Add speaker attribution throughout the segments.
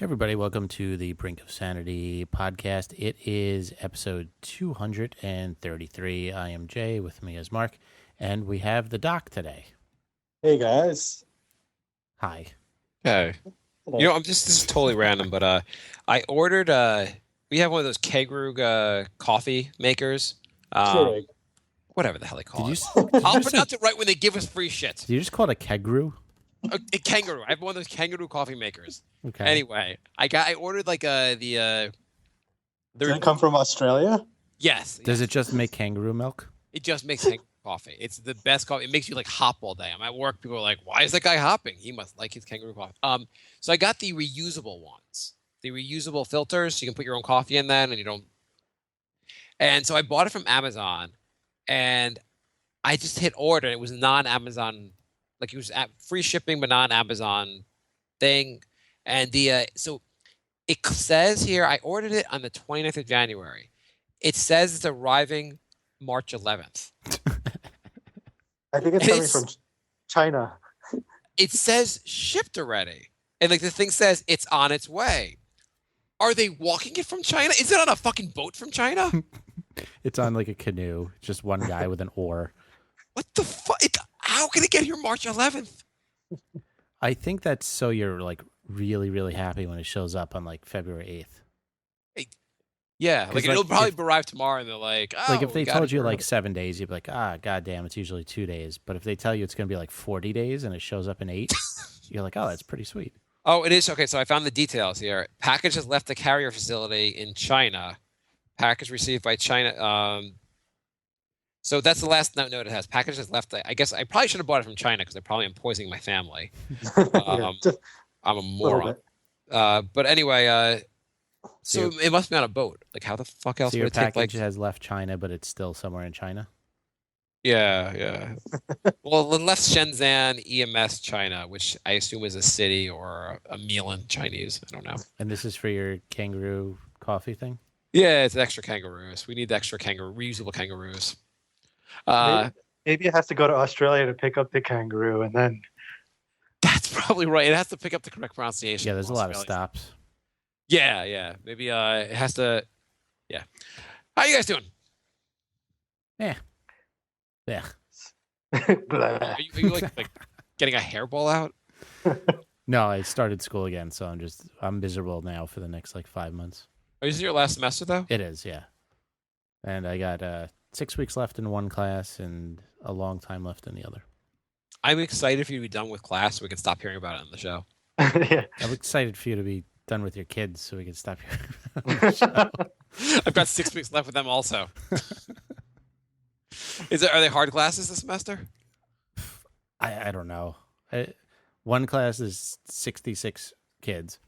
Speaker 1: Everybody, welcome to the Brink of Sanity podcast. It is episode 233. I am Jay, with me is Mark, and we have the doc today.
Speaker 2: Hey guys.
Speaker 1: Hi.
Speaker 3: Hey. This is totally random, but I ordered we have one of those Kangaroo coffee makers.
Speaker 2: Keurig.
Speaker 3: Whatever the hell they call it.
Speaker 1: Did
Speaker 3: I'll
Speaker 1: you
Speaker 3: pronounce it right when they give us free shit.
Speaker 1: Did you just call it a Kangaroo?
Speaker 3: A Kangaroo. I have one of those Kangaroo coffee makers.
Speaker 1: Okay.
Speaker 3: Anyway, I ordered like
Speaker 2: Does it come from Australia?
Speaker 3: Yes.
Speaker 1: Does it just make kangaroo milk?
Speaker 3: It just makes Kangaroo coffee. It's the best coffee. It makes you like hop all day. I'm at work. People are like, "Why is that guy hopping? He must like his Kangaroo coffee." So I got the reusable ones, the reusable filters. So you can put your own coffee in them, and you don't. And so I bought it from Amazon, and I just hit order. It was non-Amazon, like it was free shipping, but non-Amazon thing. And so it says here I ordered it on the 29th of January. It says it's arriving March 11th.
Speaker 2: I think it's coming from China.
Speaker 3: It says shipped already. And like the thing says it's on its way. Are they walking it from China? Is it on a fucking boat from China?
Speaker 1: It's on like a canoe, just one guy with an oar.
Speaker 3: What the fuck? How can it get here March 11th?
Speaker 1: I think that's so you're like really, really happy when it shows up on like February 8th.
Speaker 3: Yeah, like it'll
Speaker 1: like,
Speaker 3: probably arrive tomorrow, and they're like, "Oh,
Speaker 1: like if they
Speaker 3: we got
Speaker 1: told
Speaker 3: it
Speaker 1: you
Speaker 3: early."
Speaker 1: like 7 days, you'd be like, goddamn, it's usually 2 days. But if they tell you it's going to be like 40 days and it shows up in 8, you're like, oh, that's pretty sweet.
Speaker 3: Oh, it is. Okay, so I found the details here. Package has left the carrier facility in China. Package received by China. So that's the last note it has. Package has left. I guess I probably should have bought it from China because I probably am poisoning my family. I'm a moron. But anyway, so it must be on a boat. Like, how the fuck else
Speaker 1: So
Speaker 3: would
Speaker 1: your
Speaker 3: it take?
Speaker 1: package has left China, but it's still somewhere in China?
Speaker 3: Yeah. Well, it left Shenzhen, EMS, China, which I assume is a city or a meal in Chinese. I don't know.
Speaker 1: And this is for your kangaroo coffee thing?
Speaker 3: Yeah, it's extra kangaroos. We need extra reusable kangaroos.
Speaker 2: Maybe it has to go to Australia to pick up the kangaroo, and then
Speaker 3: That's probably right. It has to pick up the correct pronunciation.
Speaker 1: Yeah, there's a lot of stops.
Speaker 3: Yeah. Maybe it has to. Yeah. How you guys doing?
Speaker 1: Yeah.
Speaker 3: Are you like getting a hairball out?
Speaker 1: No, I started school again, so I'm miserable now for the next like 5 months.
Speaker 3: Oh, is it your last semester though?
Speaker 1: It is, yeah. And I got 6 weeks left in one class and a long time left in the other.
Speaker 3: I'm excited for you to be done with class so we can stop hearing about it on the show.
Speaker 2: yeah.
Speaker 1: I'm excited for you to be done with your kids so we can stop hearing about it on the show.
Speaker 3: I've got 6 weeks left with them also. Are they hard classes this semester?
Speaker 1: I don't know. One class is 66 kids.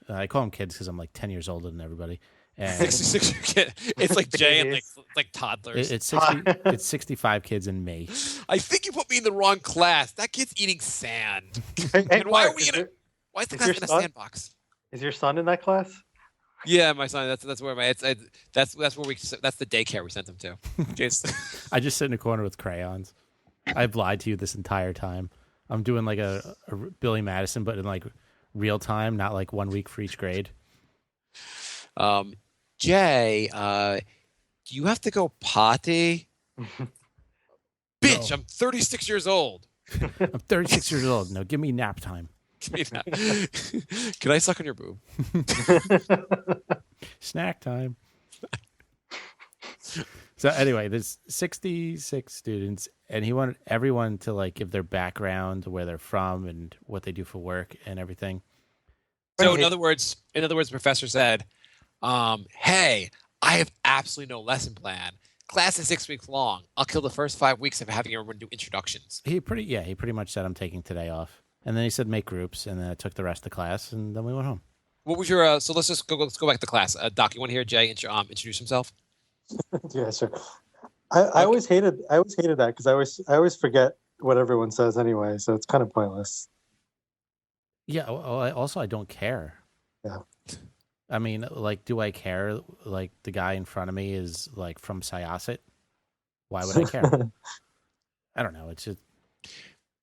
Speaker 1: I call them kids because I'm like 10 years older than everybody. And
Speaker 3: 66 kids. It's like Jay and like toddlers.
Speaker 1: It's 65 kids and me.
Speaker 3: I think you put me in the wrong class. That kid's eating sand.
Speaker 2: Hey,
Speaker 3: And why
Speaker 2: Mark,
Speaker 3: are we why is the
Speaker 2: is
Speaker 3: class
Speaker 2: your
Speaker 3: in a
Speaker 2: son-
Speaker 3: sandbox?
Speaker 2: Is your son in that class?
Speaker 3: Yeah, my son. That's where that's where that's the daycare we sent him to.
Speaker 1: I just sit in a corner with crayons. I've lied to you this entire time. I'm doing like a Billy Madison, but in like real time, not like 1 week for each grade.
Speaker 3: Jay, do you have to go potty? Bitch,
Speaker 1: No.
Speaker 3: I'm 36 years old.
Speaker 1: I'm 36 years old. No, give me nap time.
Speaker 3: Give me that. Can I suck on your boob?
Speaker 1: Snack time. So anyway, there's 66 students, and he wanted everyone to like give their background, where they're from, and what they do for work, and everything.
Speaker 3: So in other words, the professor said, "Hey, I have absolutely no lesson plan. Class is 6 weeks long. I'll kill the first 5 weeks of having everyone do introductions."
Speaker 1: He pretty much said I'm taking today off, and then he said make groups, and then I took the rest of the class, and then we went home.
Speaker 3: What was your? So let's go back to class. Doc, you want to hear Jay introduce himself?
Speaker 2: Yeah, sure. I always hated that because I always forget what everyone says anyway, so it's kind of pointless.
Speaker 1: Yeah. Well, I don't care.
Speaker 2: Yeah.
Speaker 1: I mean, like, do I care? Like, the guy in front of me is like from Syosset. Why would I care? I don't know. It's just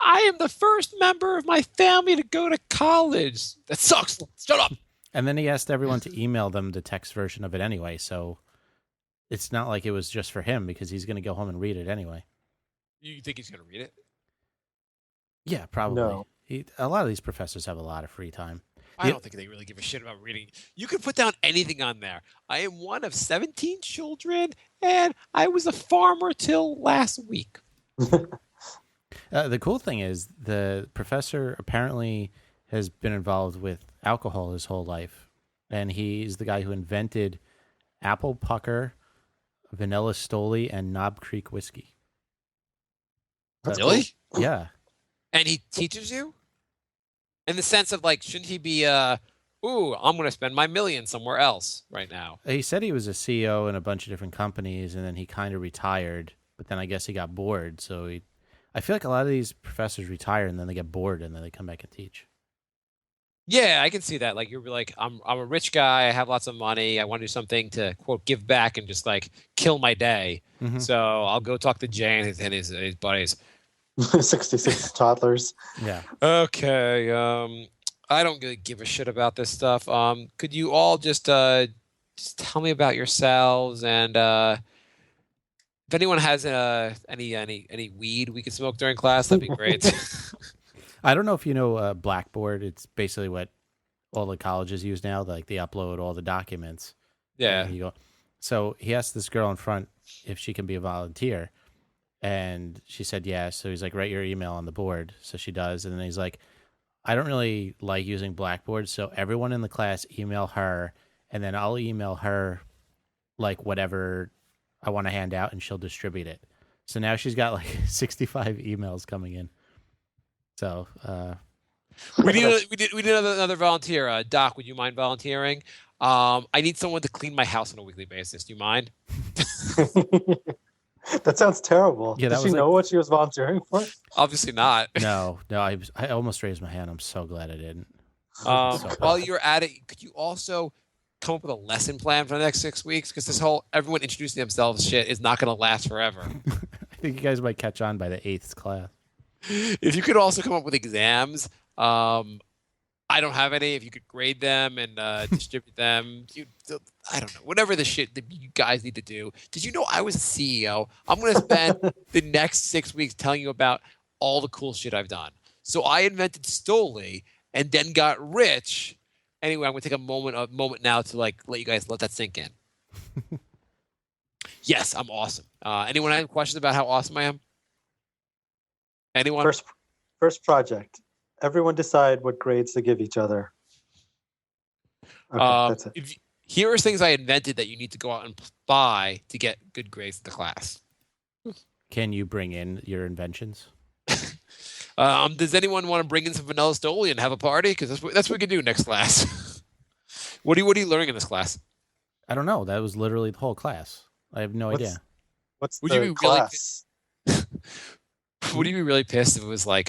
Speaker 3: I am the first member of my family to go to college. That sucks. Shut up.
Speaker 1: And then he asked everyone to email them the text version of it anyway. So it's not like it was just for him because he's going to go home and read it anyway.
Speaker 3: You think he's going to read it?
Speaker 1: Yeah, probably.
Speaker 2: No.
Speaker 1: A lot of these professors have a lot of free time.
Speaker 3: I don't think they really give a shit about reading. You can put down anything on there. I am one of 17 children, and I was a farmer till last week.
Speaker 1: The cool thing is the professor apparently has been involved with alcohol his whole life. And he's the guy who invented Apple Pucker, Vanilla Stoli, and Knob Creek whiskey.
Speaker 2: That's
Speaker 3: Really?
Speaker 2: cool.
Speaker 1: Yeah.
Speaker 3: And he teaches you? In the sense of, like, shouldn't he be, I'm going to spend my million somewhere else right now?
Speaker 1: He said he was a CEO in a bunch of different companies, and then he kind of retired. But then I guess he got bored. So I feel like a lot of these professors retire, and then they get bored, and then they come back and teach.
Speaker 3: Yeah, I can see that. Like, you're like, I'm a rich guy. I have lots of money. I want to do something to, quote, give back and just, like, kill my day.
Speaker 1: Mhm.
Speaker 3: So I'll go talk to Jay and his buddies.
Speaker 2: 66 toddlers.
Speaker 1: Yeah.
Speaker 3: Okay. I don't really give a shit about this stuff. Could you all just tell me about yourselves, and if anyone has any weed we could smoke during class, that'd be great.
Speaker 1: I don't know if you know Blackboard. It's basically what all the colleges use now. Like they upload all the documents.
Speaker 3: Yeah.
Speaker 1: And you go. So he asked this girl in front if she can be a volunteer. And she said yes. So he's like, write your email on the board. So she does. And then he's like, I don't really like using Blackboard. So everyone in the class email her. And then I'll email her like whatever I want to hand out and she'll distribute it. So now she's got like 65 emails coming in. So
Speaker 3: we need another volunteer. Doc, would you mind volunteering? I need someone to clean my house on a weekly basis. Do you mind?
Speaker 2: That sounds terrible.
Speaker 1: Yeah, that
Speaker 2: Did she
Speaker 1: was
Speaker 2: know what she was volunteering for?
Speaker 3: Obviously not.
Speaker 1: no, I almost raised my hand. I'm so glad I didn't.
Speaker 3: While you're at it, could you also come up with a lesson plan for the next 6 weeks? Because this whole everyone introducing themselves shit is not going to last forever.
Speaker 1: I think you guys might catch on by the 8th class.
Speaker 3: If you could also come up with exams, I don't have any. If you could grade them and distribute them, I don't know, whatever the shit that you guys need to do. Did you know I was a CEO? I'm going to spend the next 6 weeks telling you about all the cool shit I've done. So I invented Stoli and then got rich. Anyway, I'm going to take a moment now to like let you guys let that sink in. Yes, I'm awesome. Anyone have questions about how awesome I am? Anyone?
Speaker 2: First project. Everyone decide what grades to give each other. Okay, that's it.
Speaker 3: Here are things I invented that you need to go out and buy to get good grades in the class.
Speaker 1: Can you bring in your inventions?
Speaker 3: Does anyone want to bring in some vanilla Stoli and have a party? Because that's what we can do next class. What are you learning in this class?
Speaker 1: I don't know. That was literally the whole class. I have no idea.
Speaker 2: What's
Speaker 3: Would
Speaker 2: the
Speaker 3: you be
Speaker 2: class?
Speaker 3: Would you be really pissed if it was like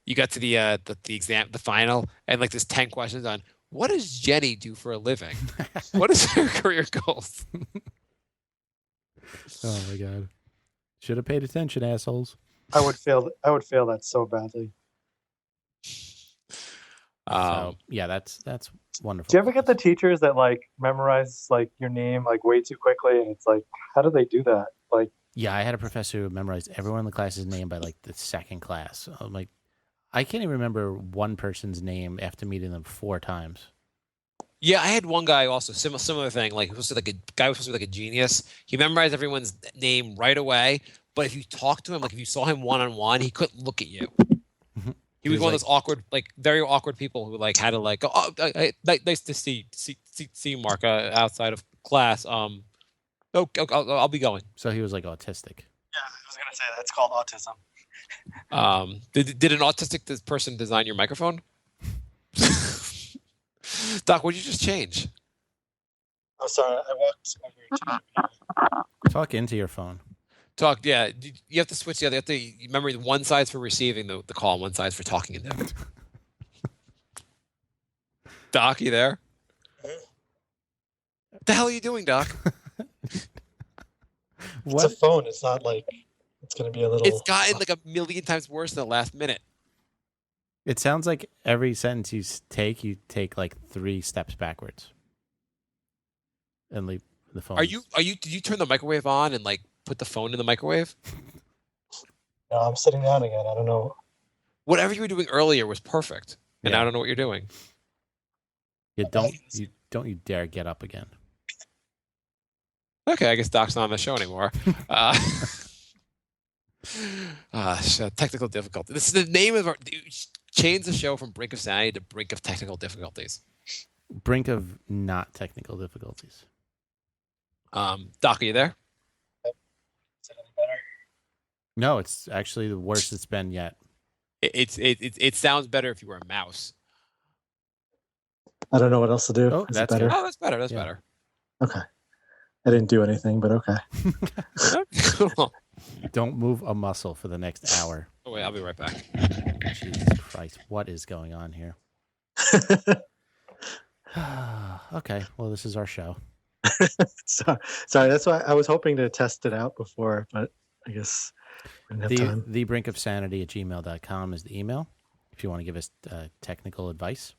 Speaker 3: you got to the exam, the final, and like there's 10 questions on what does Jenny do for a living? What is her career goals?
Speaker 1: Oh my god! Should have paid attention, assholes.
Speaker 2: I would fail that so badly.
Speaker 1: So, yeah, that's wonderful.
Speaker 2: Do you ever get the teachers that like memorize like your name like way too quickly, and it's like, how do they do that? Like,
Speaker 1: yeah, I had a professor who memorized everyone in the class's name by like the second class. I'm like, I can't even remember one person's name after meeting them 4 times.
Speaker 3: Yeah, I had one guy also similar thing. Like, was like a guy was supposed to be like a genius. He memorized everyone's name right away, but if you talked to him, like if you saw him one-on-one, he couldn't look at you. He was one of those awkward, like very awkward people who like had to like, oh, nice to see you, Mark, outside of class. I'll be going.
Speaker 1: So he was like autistic.
Speaker 2: yeah, I was gonna say that's called autism.
Speaker 3: Did an autistic person design your microphone? Doc, what'd you just change?
Speaker 2: I'm sorry, I walked over to
Speaker 1: Talk into your phone.
Speaker 3: Talk, yeah. You have to switch the other. You have to remember one side's for receiving the call, one side's for talking into it. Doc, you there? What the hell are you doing, Doc?
Speaker 2: It's a phone. It's not like it's gonna be a little.
Speaker 3: It's gotten like a million times worse in the last minute.
Speaker 1: It sounds like every sentence you take like 3 steps backwards, and leave the phone.
Speaker 3: Did you turn the microwave on and like put the phone in the microwave?
Speaker 2: No, I'm sitting down again. I don't know.
Speaker 3: Whatever you were doing earlier was perfect, and
Speaker 1: Yeah.
Speaker 3: I don't know what you're doing.
Speaker 1: Don't you dare get up again.
Speaker 3: Okay, I guess Doc's not on the show anymore. Technical difficulty. This is the name of our change the show from brink of sanity to brink of technical difficulties.
Speaker 1: Brink of not technical difficulties.
Speaker 3: Doc, are you there?
Speaker 2: Is it any better?
Speaker 1: No, it's actually the worst it's been yet.
Speaker 3: It sounds better if you were a mouse.
Speaker 2: I don't know what else to do.
Speaker 1: Oh,
Speaker 2: Is it
Speaker 1: that's
Speaker 2: better?
Speaker 1: good.
Speaker 3: Oh, that's better. That's
Speaker 1: Yeah.
Speaker 3: better.
Speaker 2: Okay. I didn't do anything, but okay.
Speaker 3: Cool.
Speaker 1: Don't move a muscle for the next hour.
Speaker 3: Oh wait, I'll be right back.
Speaker 1: Jesus Christ, what is going on here? Okay, well, this is our show.
Speaker 2: Sorry, that's why I was hoping to test it out before, but I guess we didn't have time.
Speaker 1: The brinkofsanity@gmail.com is the email if you want to give us technical advice.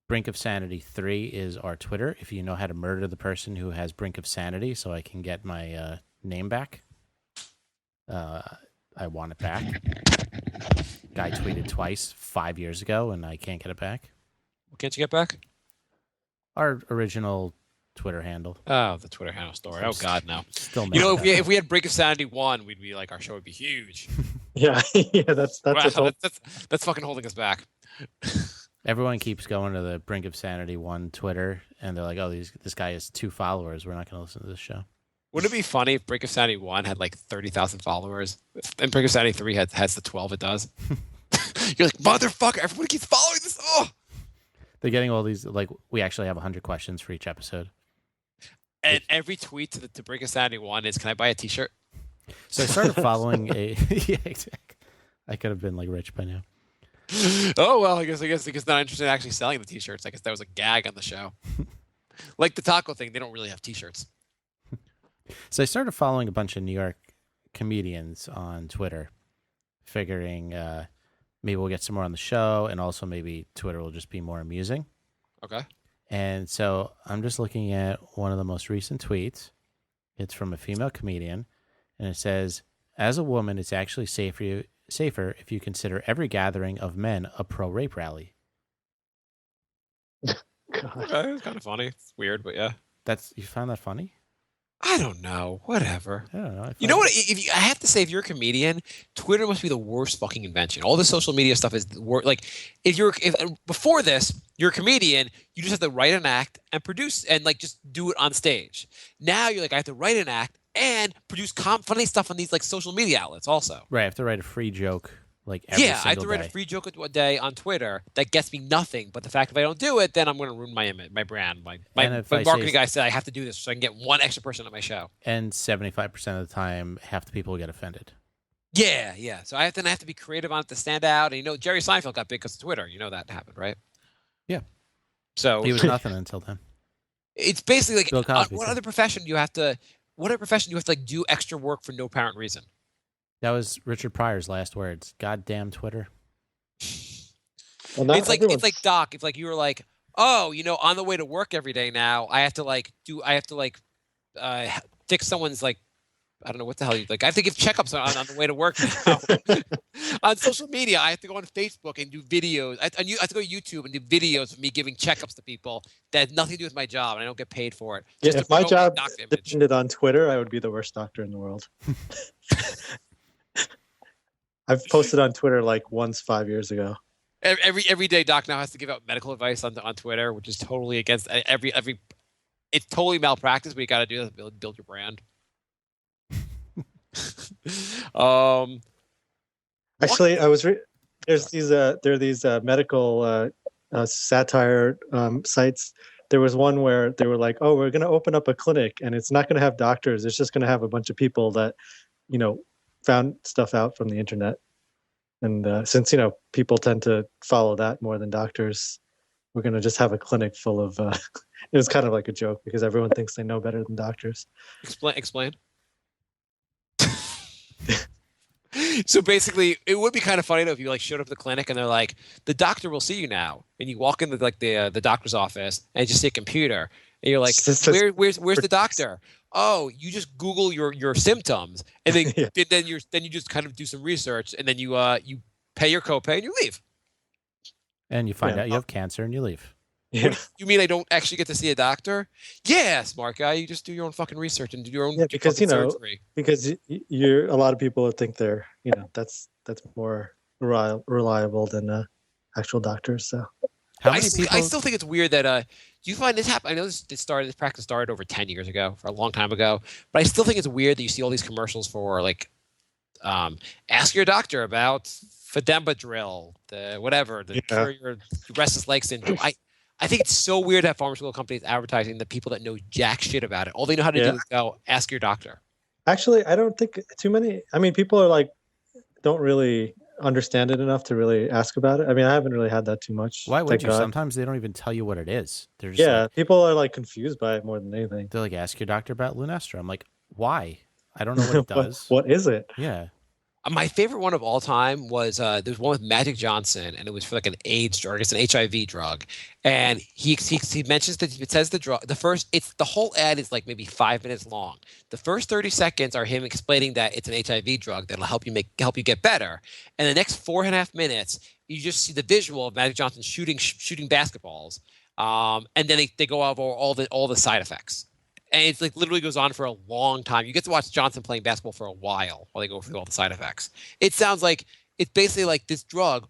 Speaker 1: Brink of Sanity 3 is our Twitter. If you know how to murder the person who has Brink of Sanity so I can get my name back, I want it back. Guy tweeted twice 5 years ago, and I can't get it back.
Speaker 3: What can't you get back?
Speaker 1: Our original Twitter handle.
Speaker 3: Oh, the Twitter handle story. Oh God, no.
Speaker 1: Still mad
Speaker 3: You know,
Speaker 1: about that.
Speaker 3: if we had Brink of Sanity 1, we'd be like, our show would be huge.
Speaker 2: Yeah, that's
Speaker 3: Wow,
Speaker 2: what's all-
Speaker 3: that's fucking holding us back.
Speaker 1: Everyone keeps going to the Brink of Sanity 1 Twitter, and they're like, oh, this guy has 2 followers. We're not going to listen to this show.
Speaker 3: Wouldn't it be funny if Brink of Sanity 1 had like 30,000 followers, and Brink of Sanity 3 has the 12 it does? You're like, motherfucker! Everybody keeps following this. Oh,
Speaker 1: They're getting all these, like, we actually have 100 questions for each episode.
Speaker 3: and every tweet to Brink of Sanity 1 is, "Can I buy a T-shirt?"
Speaker 1: So I started following a... Yeah, exactly. I could have been, like, rich by now.
Speaker 3: Oh well, I guess not interested in actually selling the T-shirts. I guess that was a gag on the show. Like the taco thing, they don't really have T-shirts.
Speaker 1: So I started following a bunch of New York comedians on Twitter, figuring maybe we'll get some more on the show, and also maybe Twitter will just be more amusing.
Speaker 3: Okay.
Speaker 1: And so I'm just looking at one of the most recent tweets. It's from a female comedian, and it says, as a woman, it's actually safer if you consider every gathering of men a pro-rape rally.
Speaker 2: God.
Speaker 3: Okay, it's kind of funny. It's weird, but yeah.
Speaker 1: You found that funny?
Speaker 3: I don't know. Whatever.
Speaker 1: I don't know.
Speaker 3: You know what? I have to say, if you're a comedian, Twitter must be the worst fucking invention. All the social media stuff is the worst. Like, if before this, you're a comedian, you just have to write an act and produce and like just do it on stage. Now you're like, I have to write an act and produce funny stuff on these like social media outlets also.
Speaker 1: Right, I have to write a free joke like every
Speaker 3: Yeah, I have to
Speaker 1: single
Speaker 3: write
Speaker 1: day.
Speaker 3: a free joke a day on Twitter that gets me nothing. But the fact if I don't do it, then I'm going to ruin my image, my brand. My
Speaker 1: And if I
Speaker 3: marketing
Speaker 1: say-
Speaker 3: guy said I have to do this so I can get one extra person on my show.
Speaker 1: And 75% of the time, half the people get offended.
Speaker 3: Yeah. So I have to be creative on it to stand out. And Jerry Seinfeld got big because of Twitter. You know that happened, right?
Speaker 1: Yeah.
Speaker 3: So
Speaker 1: He was nothing until then.
Speaker 3: it's basically like
Speaker 1: Bill Cosby,
Speaker 3: what
Speaker 1: too.
Speaker 3: other profession do you have to like do extra work for no apparent reason?
Speaker 1: That was Richard Pryor's last words. Goddamn Twitter.
Speaker 2: Well, not
Speaker 3: It's like
Speaker 2: everyone's-
Speaker 3: Doc. If like you were like, oh, on the way to work every day now, I have to fix someone's like, I don't know what the hell you like. I have to give checkups on the way to work now. On social media, I have to go on Facebook and do videos. I have to go to YouTube and do videos of me giving checkups to people that have nothing to do with my job, and I don't get paid for it.
Speaker 2: Yeah,
Speaker 3: Just to
Speaker 2: if my
Speaker 3: promote
Speaker 2: job
Speaker 3: Doc's image.
Speaker 2: depended on Twitter, I would be the worst doctor in the world. I've posted on Twitter like once 5 years ago.
Speaker 3: Every day, Doc now has to give out medical advice on Twitter, which is totally against every. It's totally malpractice, but you got to do that to build your brand.
Speaker 2: Actually, there's these there are these medical satire sites. There was one where they were like, "Oh, we're going to open up a clinic, and it's not going to have doctors. It's just going to have a bunch of people that, found stuff out from the internet." And since people tend to follow that more than doctors, we're going to just have a clinic full of. It was kind of like a joke because everyone thinks they know better than doctors.
Speaker 3: Explain. So basically, it would be kind of funny though if you like showed up at the clinic and they're like, "The doctor will see you now," and you walk into like the doctor's office and you just see a computer, and you're like,
Speaker 2: It's just-
Speaker 3: Where's the doctor?" Oh, you just Google your symptoms, and then
Speaker 2: Yeah.
Speaker 3: then you just kind of do some research, and then you pay your copay and you leave.
Speaker 1: And you find
Speaker 2: Yeah.
Speaker 1: out you have cancer and you leave.
Speaker 2: Yeah.
Speaker 3: You mean I don't actually get to see a doctor? Yeah, smart guy. You just do your own fucking research and do your own
Speaker 2: Yeah, because,
Speaker 3: fucking surgery.
Speaker 2: because you're a lot of people think they're, that's more reliable than actual doctors. So
Speaker 1: How
Speaker 3: I
Speaker 1: many
Speaker 3: still,
Speaker 1: people?
Speaker 3: I still think it's weird that do you find this happen? I know this practice started over 10 years ago, for a long time ago, but I still think it's weird that you see all these commercials for like ask your doctor about Fedemba the whatever, the
Speaker 2: Yeah.
Speaker 3: cure your restless leg syndrome. I think it's so weird to have pharmaceutical companies advertising the people that know jack shit about it. All they know how to
Speaker 2: Yeah.
Speaker 3: do is go ask your doctor.
Speaker 2: actually, I don't think too many. I mean, people are like don't really understand it enough to really ask about it. I mean, I haven't really had that too much.
Speaker 1: Why would
Speaker 2: thank
Speaker 1: you?
Speaker 2: God.
Speaker 1: Sometimes they don't even tell you what it is. They're just
Speaker 2: Yeah,
Speaker 1: like,
Speaker 2: people are like confused by it more than anything.
Speaker 1: they're like, ask your doctor about Lunesta. I'm like, why? I don't know what it does.
Speaker 2: What is it?
Speaker 1: Yeah.
Speaker 3: My favorite one of all time was there's one with Magic Johnson, and it was for like an AIDS drug. It's an HIV drug, and he mentions that it says the drug. The whole ad is like maybe 5 minutes long. The first 30 seconds are him explaining that it's an HIV drug that'll help you get better, and the next 4.5 minutes you just see the visual of Magic Johnson shooting basketballs, and then they go over all the side effects. And it's like literally goes on for a long time. You get to watch Johnson playing basketball for a while they go through all the side effects. It sounds like it's basically like this drug.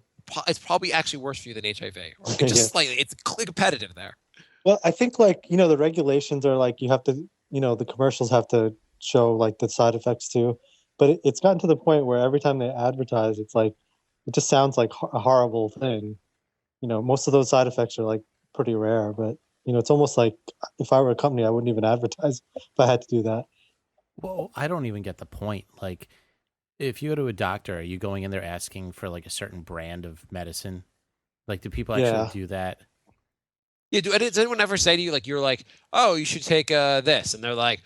Speaker 3: It's probably actually worse for you than HIV. Or just
Speaker 2: Yeah.
Speaker 3: slightly. It's competitive there.
Speaker 2: Well, I think like the regulations are like you have to the commercials have to show like the side effects too, but it's gotten to the point where every time they advertise, it's like it just sounds like a horrible thing. Most of those side effects are like pretty rare, but it's almost like if I were a company, I wouldn't even advertise if I had to do that.
Speaker 1: Well, I don't even get the point. Like, if you go to a doctor, are you going in there asking for like a certain brand of medicine? Like, do people actually
Speaker 2: Yeah.
Speaker 1: do that?
Speaker 3: Yeah. Does anyone ever say to you like you're like, oh, you should take this, and they're like,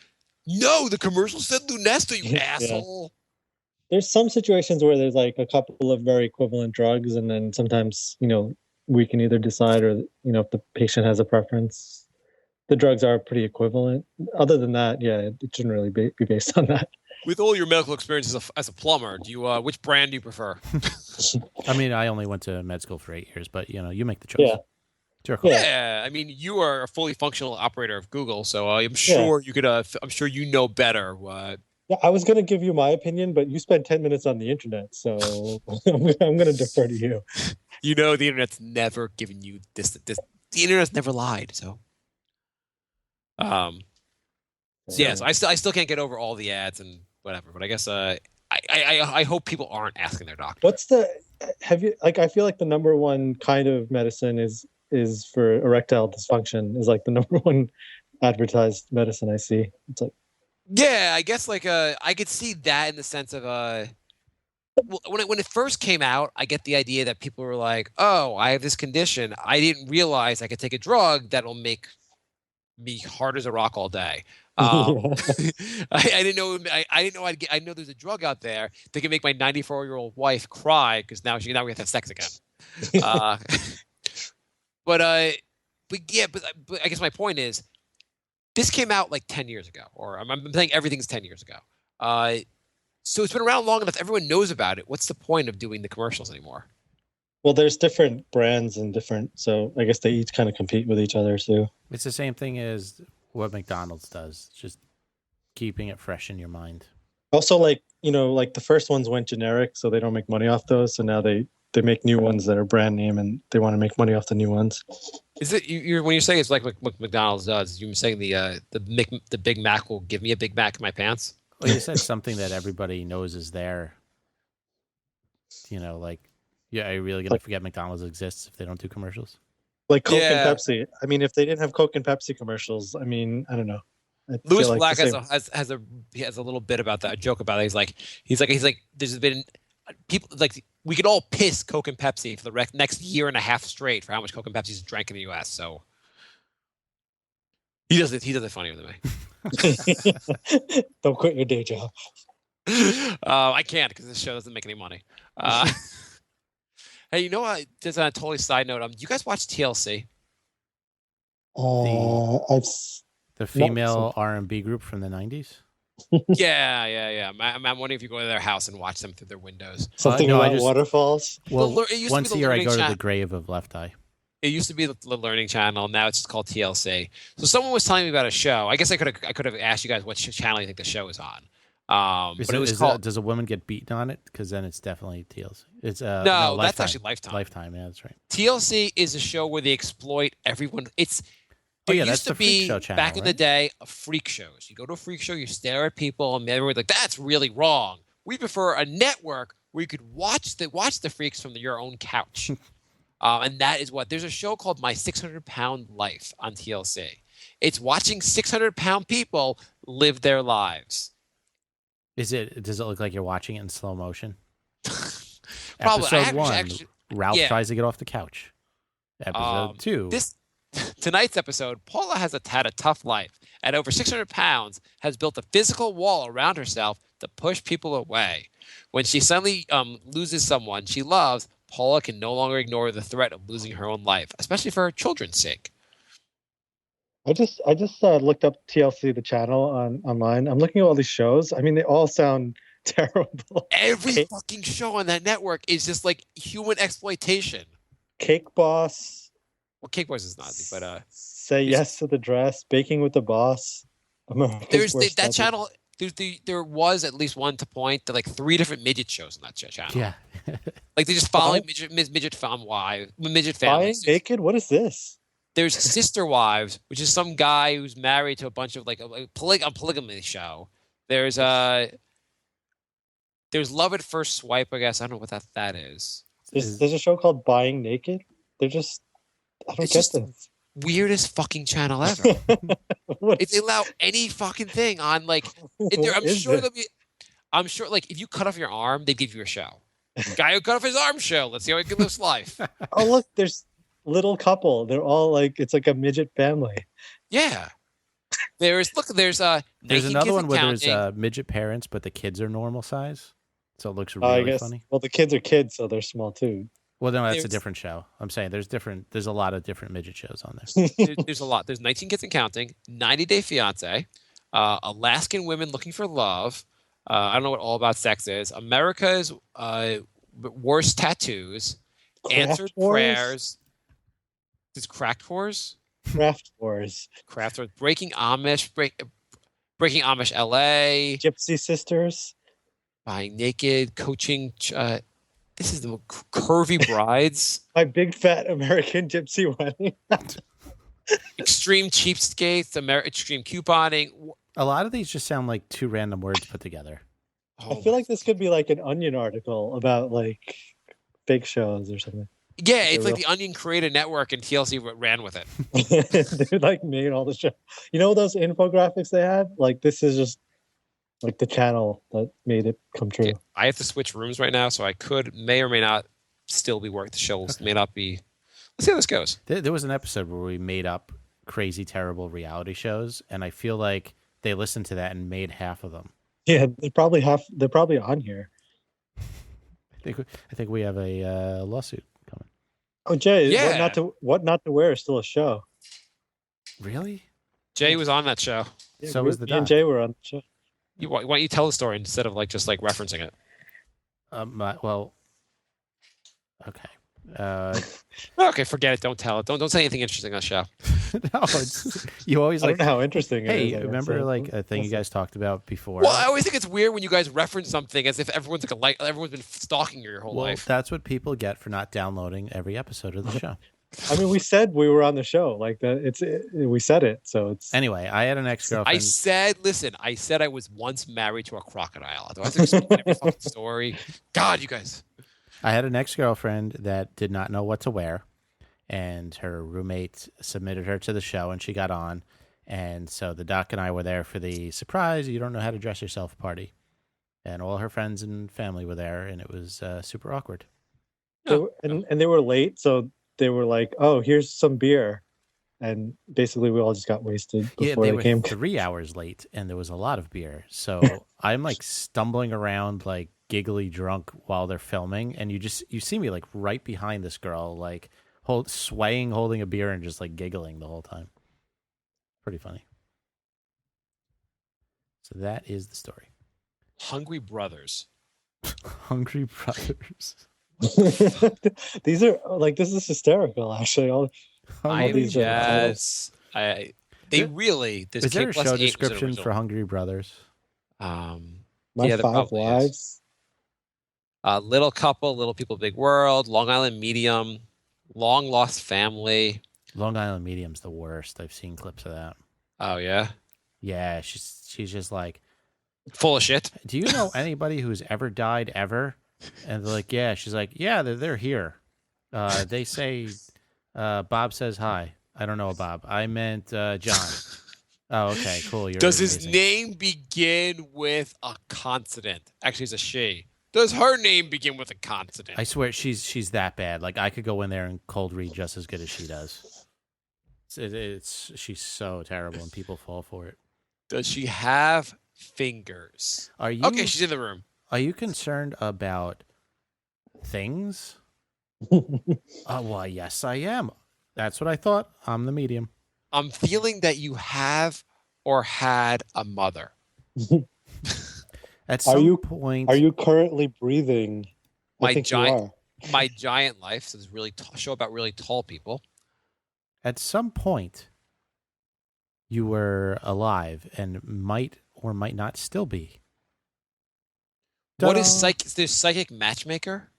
Speaker 3: no, the commercial said Lunesta, you
Speaker 2: Yeah.
Speaker 3: asshole.
Speaker 2: There's some situations where there's like a couple of very equivalent drugs, and then sometimes we can either decide or if the patient has a preference. The drugs are pretty equivalent. Other than that, yeah, it shouldn't really be based on that.
Speaker 3: With all your medical experience as a plumber, do you which brand do you prefer?
Speaker 1: I mean, I only went to med school for 8 years, but you make the choice.
Speaker 2: Yeah.
Speaker 1: It's your call.
Speaker 3: Yeah, I mean, you are a fully functional operator of Google, so I'm sure you could. I'm sure you know better.
Speaker 2: Yeah, I was going to give you my opinion, but you spent 10 minutes on the internet, so I'm going to defer to you.
Speaker 3: You know, the internet's never given you this. The internet's never lied. So, so I still can't get over all the ads and whatever. But I guess I hope people aren't asking their doctor.
Speaker 2: I feel like the number one kind of medicine is for erectile dysfunction is like the number one advertised medicine I see. It's like,
Speaker 3: yeah, I guess like I could see that in the sense of when it first came out, I get the idea that people were like, oh, I have this condition. I didn't realize I could take a drug that'll make me hard as a rock all day. I didn't know. I didn't know. I know there's a drug out there that can make my 94-year-old wife cry because now we have to have sex again. But I guess my point is, this came out like 10 years ago, or I'm saying everything's 10 years ago. So it's been around long enough. Everyone knows about it. What's the point of doing the commercials anymore?
Speaker 2: Well, there's different brands and so I guess they each kind of compete with each other too.
Speaker 1: It's the same thing as what McDonald's does, just keeping it fresh in your mind.
Speaker 2: Also, like the first ones went generic, so they don't make money off those. So now they make new ones that are brand name, and they want to make money off the new ones.
Speaker 3: Is it when you're saying it's like what McDonald's does? You're saying the Big Mac will give me a Big Mac in my pants?
Speaker 1: Well, you said something that everybody knows is there. Are you really gonna forget McDonald's exists if they don't do commercials?
Speaker 2: Like Coke and Pepsi. I mean, if they didn't have Coke and Pepsi commercials, I mean, I don't know.
Speaker 3: Louis Black has a little bit about that, a joke about it. He's like there's been people like we could all piss Coke and Pepsi for the next year and a half straight for how much Coke and Pepsi's drank in the U.S. So he does it funnier than me.
Speaker 2: Don't quit your day job.
Speaker 3: I can't because this show doesn't make any money. Hey, you know what? Just on a totally side note, you guys watch TLC?
Speaker 2: I've
Speaker 1: The
Speaker 2: not
Speaker 1: female R&B group from the 90s.
Speaker 3: Yeah. I'm wondering if you go to their house and watch them through their windows.
Speaker 2: something
Speaker 1: No,
Speaker 2: about waterfalls.
Speaker 1: Well,
Speaker 3: It used to
Speaker 1: once
Speaker 3: be
Speaker 1: a
Speaker 3: the
Speaker 1: year I
Speaker 3: Learning
Speaker 1: go to
Speaker 3: Channel.
Speaker 1: the grave of Left Eye.
Speaker 3: It used to be the Learning Channel. Now it's just called TLC. So someone was telling me about a show. I guess I could have asked you guys what channel you think the show is on. But it was called.
Speaker 1: Does a woman get beaten on it? Because then it's definitely TLC. It's
Speaker 3: No,
Speaker 1: Lifetime.
Speaker 3: that's actually Lifetime.
Speaker 1: Lifetime, yeah, that's right.
Speaker 3: TLC is a show where they exploit everyone. There
Speaker 1: that's
Speaker 3: used to
Speaker 1: the Freak
Speaker 3: be
Speaker 1: Show channel,
Speaker 3: back in the
Speaker 1: right?
Speaker 3: day freak shows. You go to a freak show, you stare at people, and everyone's like, "That's really wrong." We prefer a network where you could watch the freaks from your own couch. And that is what there's a show called My 600-Pound Life on TLC. It's watching 600-pound people live their lives.
Speaker 1: Does it look like you're watching it in slow motion?
Speaker 3: Probably.
Speaker 1: Episode 1, Ralph
Speaker 3: yeah.
Speaker 1: tries to get off the couch. Episode 2.
Speaker 3: Tonight's episode, Paula has had a tough life. At over 600 pounds, has built a physical wall around herself to push people away. When she suddenly loses someone she loves, Paula can no longer ignore the threat of losing her own life, especially for her children's sake.
Speaker 2: I just looked up TLC, the channel online. I'm looking at all these shows. I mean, they all sound terrible.
Speaker 3: Every fucking show on that network is just like human exploitation.
Speaker 2: Cake Boss.
Speaker 3: Well, Cake Boys is not, but
Speaker 2: Say Yes to the Dress, Baking with the Boss.
Speaker 3: There's that channel. There was at least one to point to like 3 different midget shows on that channel.
Speaker 1: Yeah.
Speaker 3: Like they just following midget families.
Speaker 2: Naked? What is this?
Speaker 3: There's Sister Wives, which is some guy who's married to a bunch of like a polygamy show. There's Love at First Swipe, I guess. I don't know what that is.
Speaker 2: There's a show called Buying Naked. I don't get this.
Speaker 3: Weirdest fucking channel ever. If they allow any fucking thing on, like, I'm sure, like, if you cut off your arm, they give you a show. Guy who cut off his arm show. Let's see how he can live life.
Speaker 2: Oh, look, there's little couple. They're all like, it's like a midget family.
Speaker 3: Yeah. There's
Speaker 1: another one where there's midget parents, but the kids are normal size, so it looks really funny.
Speaker 2: Well, the kids are kids, so they're small too.
Speaker 1: Well, no, that's a different show. I'm saying there's a lot of different midget shows on there.
Speaker 3: There's a lot. There's 19 Kids and Counting, 90 Day Fiance, Alaskan Women Looking for Love. I don't know what All About Sex is. America's Worst Tattoos, Answered Prayers. There's Craft Wars.
Speaker 2: Craft Wars.
Speaker 3: Breaking Amish. Breaking Amish LA.
Speaker 2: Gypsy Sisters.
Speaker 3: Buying Naked. Coaching. This is the Curvy Brides.
Speaker 2: My Big Fat American Gypsy Wedding.
Speaker 3: Extreme Cheapskates. Extreme Couponing.
Speaker 1: A lot of these just sound like 2 random words put together.
Speaker 2: I feel like this could be like an Onion article about like fake shows or something.
Speaker 3: Yeah, it's like the Onion created network and TLC ran with it.
Speaker 2: They like made all the show. You know those infographics they had? Like this is just like the channel that made it come true.
Speaker 3: Okay, I have to switch rooms right now, so I may or may not still be working. The show may not be. Let's see how this goes.
Speaker 1: There was an episode where we made up crazy, terrible reality shows, and I feel like they listened to that and made half of them.
Speaker 2: Yeah, they're probably on here.
Speaker 1: I think we have a lawsuit coming.
Speaker 2: Oh, Jay,
Speaker 3: yeah.
Speaker 2: What not to wear is still a show.
Speaker 1: Really?
Speaker 3: Jay was on that show.
Speaker 2: Yeah,
Speaker 1: So was the
Speaker 2: me and
Speaker 1: doc.
Speaker 2: Jay were on the show.
Speaker 3: Why don't you tell the story instead of like just like referencing it?
Speaker 1: Well, okay.
Speaker 3: Okay, forget it. Don't tell it. Don't say anything interesting on the show.
Speaker 1: No, you always
Speaker 2: I
Speaker 1: like.
Speaker 2: don't know how interesting it is.
Speaker 1: Hey, remember like a thing you guys talked about before?
Speaker 3: Well, I always think it's weird when you guys reference something as if everyone's everyone's been stalking you your whole life.
Speaker 1: That's what people get for not downloading every episode of the show.
Speaker 2: I mean, we said we were on the show. Like that. We said it, so it's.
Speaker 1: Anyway, I had an ex-girlfriend.
Speaker 3: I said I was once married to a crocodile. Do I have to explain every fucking story? God, you guys.
Speaker 1: I had an ex-girlfriend that did not know what to wear, and her roommate submitted her to the show, and she got on. And so the doc and I were there for the surprise, you don't know how to dress yourself party. And all her friends and family were there, and it was super awkward.
Speaker 2: And they were late, so they were like, "Oh, here's some beer," and basically we all just got wasted
Speaker 1: Yeah,
Speaker 2: before
Speaker 1: they
Speaker 2: they
Speaker 1: were
Speaker 2: came.
Speaker 1: 3 hours late, and there was a lot of beer. So I'm like stumbling around, like giggly drunk while they're filming, and you see me like right behind this girl, like swaying, holding a beer, and just like giggling the whole time. Pretty funny. So that is the story.
Speaker 3: Hungry Brothers.
Speaker 1: Hungry Brothers.
Speaker 2: These are like this is hysterical. Actually, all
Speaker 1: Hungry
Speaker 2: these
Speaker 1: Brothers.
Speaker 3: They
Speaker 1: There-
Speaker 3: really this
Speaker 1: Is there
Speaker 3: K
Speaker 1: a
Speaker 3: plus
Speaker 1: show
Speaker 3: 8 was an
Speaker 1: description
Speaker 3: original.
Speaker 1: for Hungry Brothers?
Speaker 2: My
Speaker 3: Yeah, there
Speaker 2: Five
Speaker 3: probably is.
Speaker 2: Wives.
Speaker 3: Little Couple, Little People, Big World, Long Island Medium, Long Lost Family.
Speaker 1: Long Island Medium's the worst. I've seen clips of that.
Speaker 3: Oh yeah,
Speaker 1: Yeah, she's just like,
Speaker 3: full of shit.
Speaker 1: do you know anybody who's ever died ever? And they're like, yeah. She's like, yeah, they're here. They say, Bob says hi. I don't know Bob. I meant John. Oh, okay, cool. You're
Speaker 3: Does his
Speaker 1: amazing.
Speaker 3: name begin with a consonant? Actually, it's a she. Does her name begin with a consonant?
Speaker 1: I swear she's that bad. Like I could go in there and cold read just as good as she does. She's so terrible, and people fall for it.
Speaker 3: Does she have fingers?
Speaker 1: Are you
Speaker 3: Okay, she's in the room.
Speaker 1: Are you concerned about things? Oh, well, yes, I am. That's what I thought. I'm the medium.
Speaker 3: I'm feeling that you have or had a mother.
Speaker 1: At some point,
Speaker 2: Are you currently breathing?
Speaker 3: My
Speaker 2: I think you
Speaker 3: giant-
Speaker 2: are.
Speaker 3: My Giant Life is really show about really tall people.
Speaker 1: at some point, you were alive and might or might not still be.
Speaker 3: What is
Speaker 1: Ta-da.
Speaker 3: this psychic matchmaker?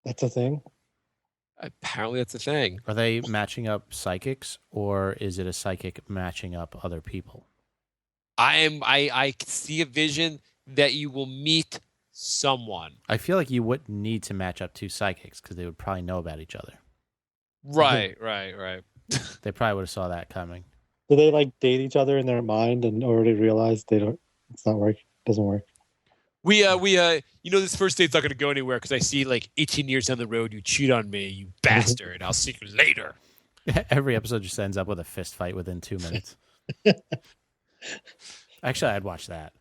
Speaker 2: That's a thing.
Speaker 3: Apparently, that's a thing.
Speaker 1: Are they matching up psychics, or is it a psychic matching up other people?
Speaker 3: I see a vision that you will meet someone.
Speaker 1: I feel like you wouldn't need to match up two psychics because they would probably know about each other.
Speaker 3: Right.
Speaker 1: They probably would have saw that coming.
Speaker 2: Do they like date each other in their mind and already realize they don't? It's not work. Doesn't work.
Speaker 3: We this first date's not going to go anywhere because I see like 18 years down the road you cheat on me, you bastard. I'll see you later.
Speaker 1: Every episode just ends up with a fist fight within 2 minutes. Actually, I'd watch that.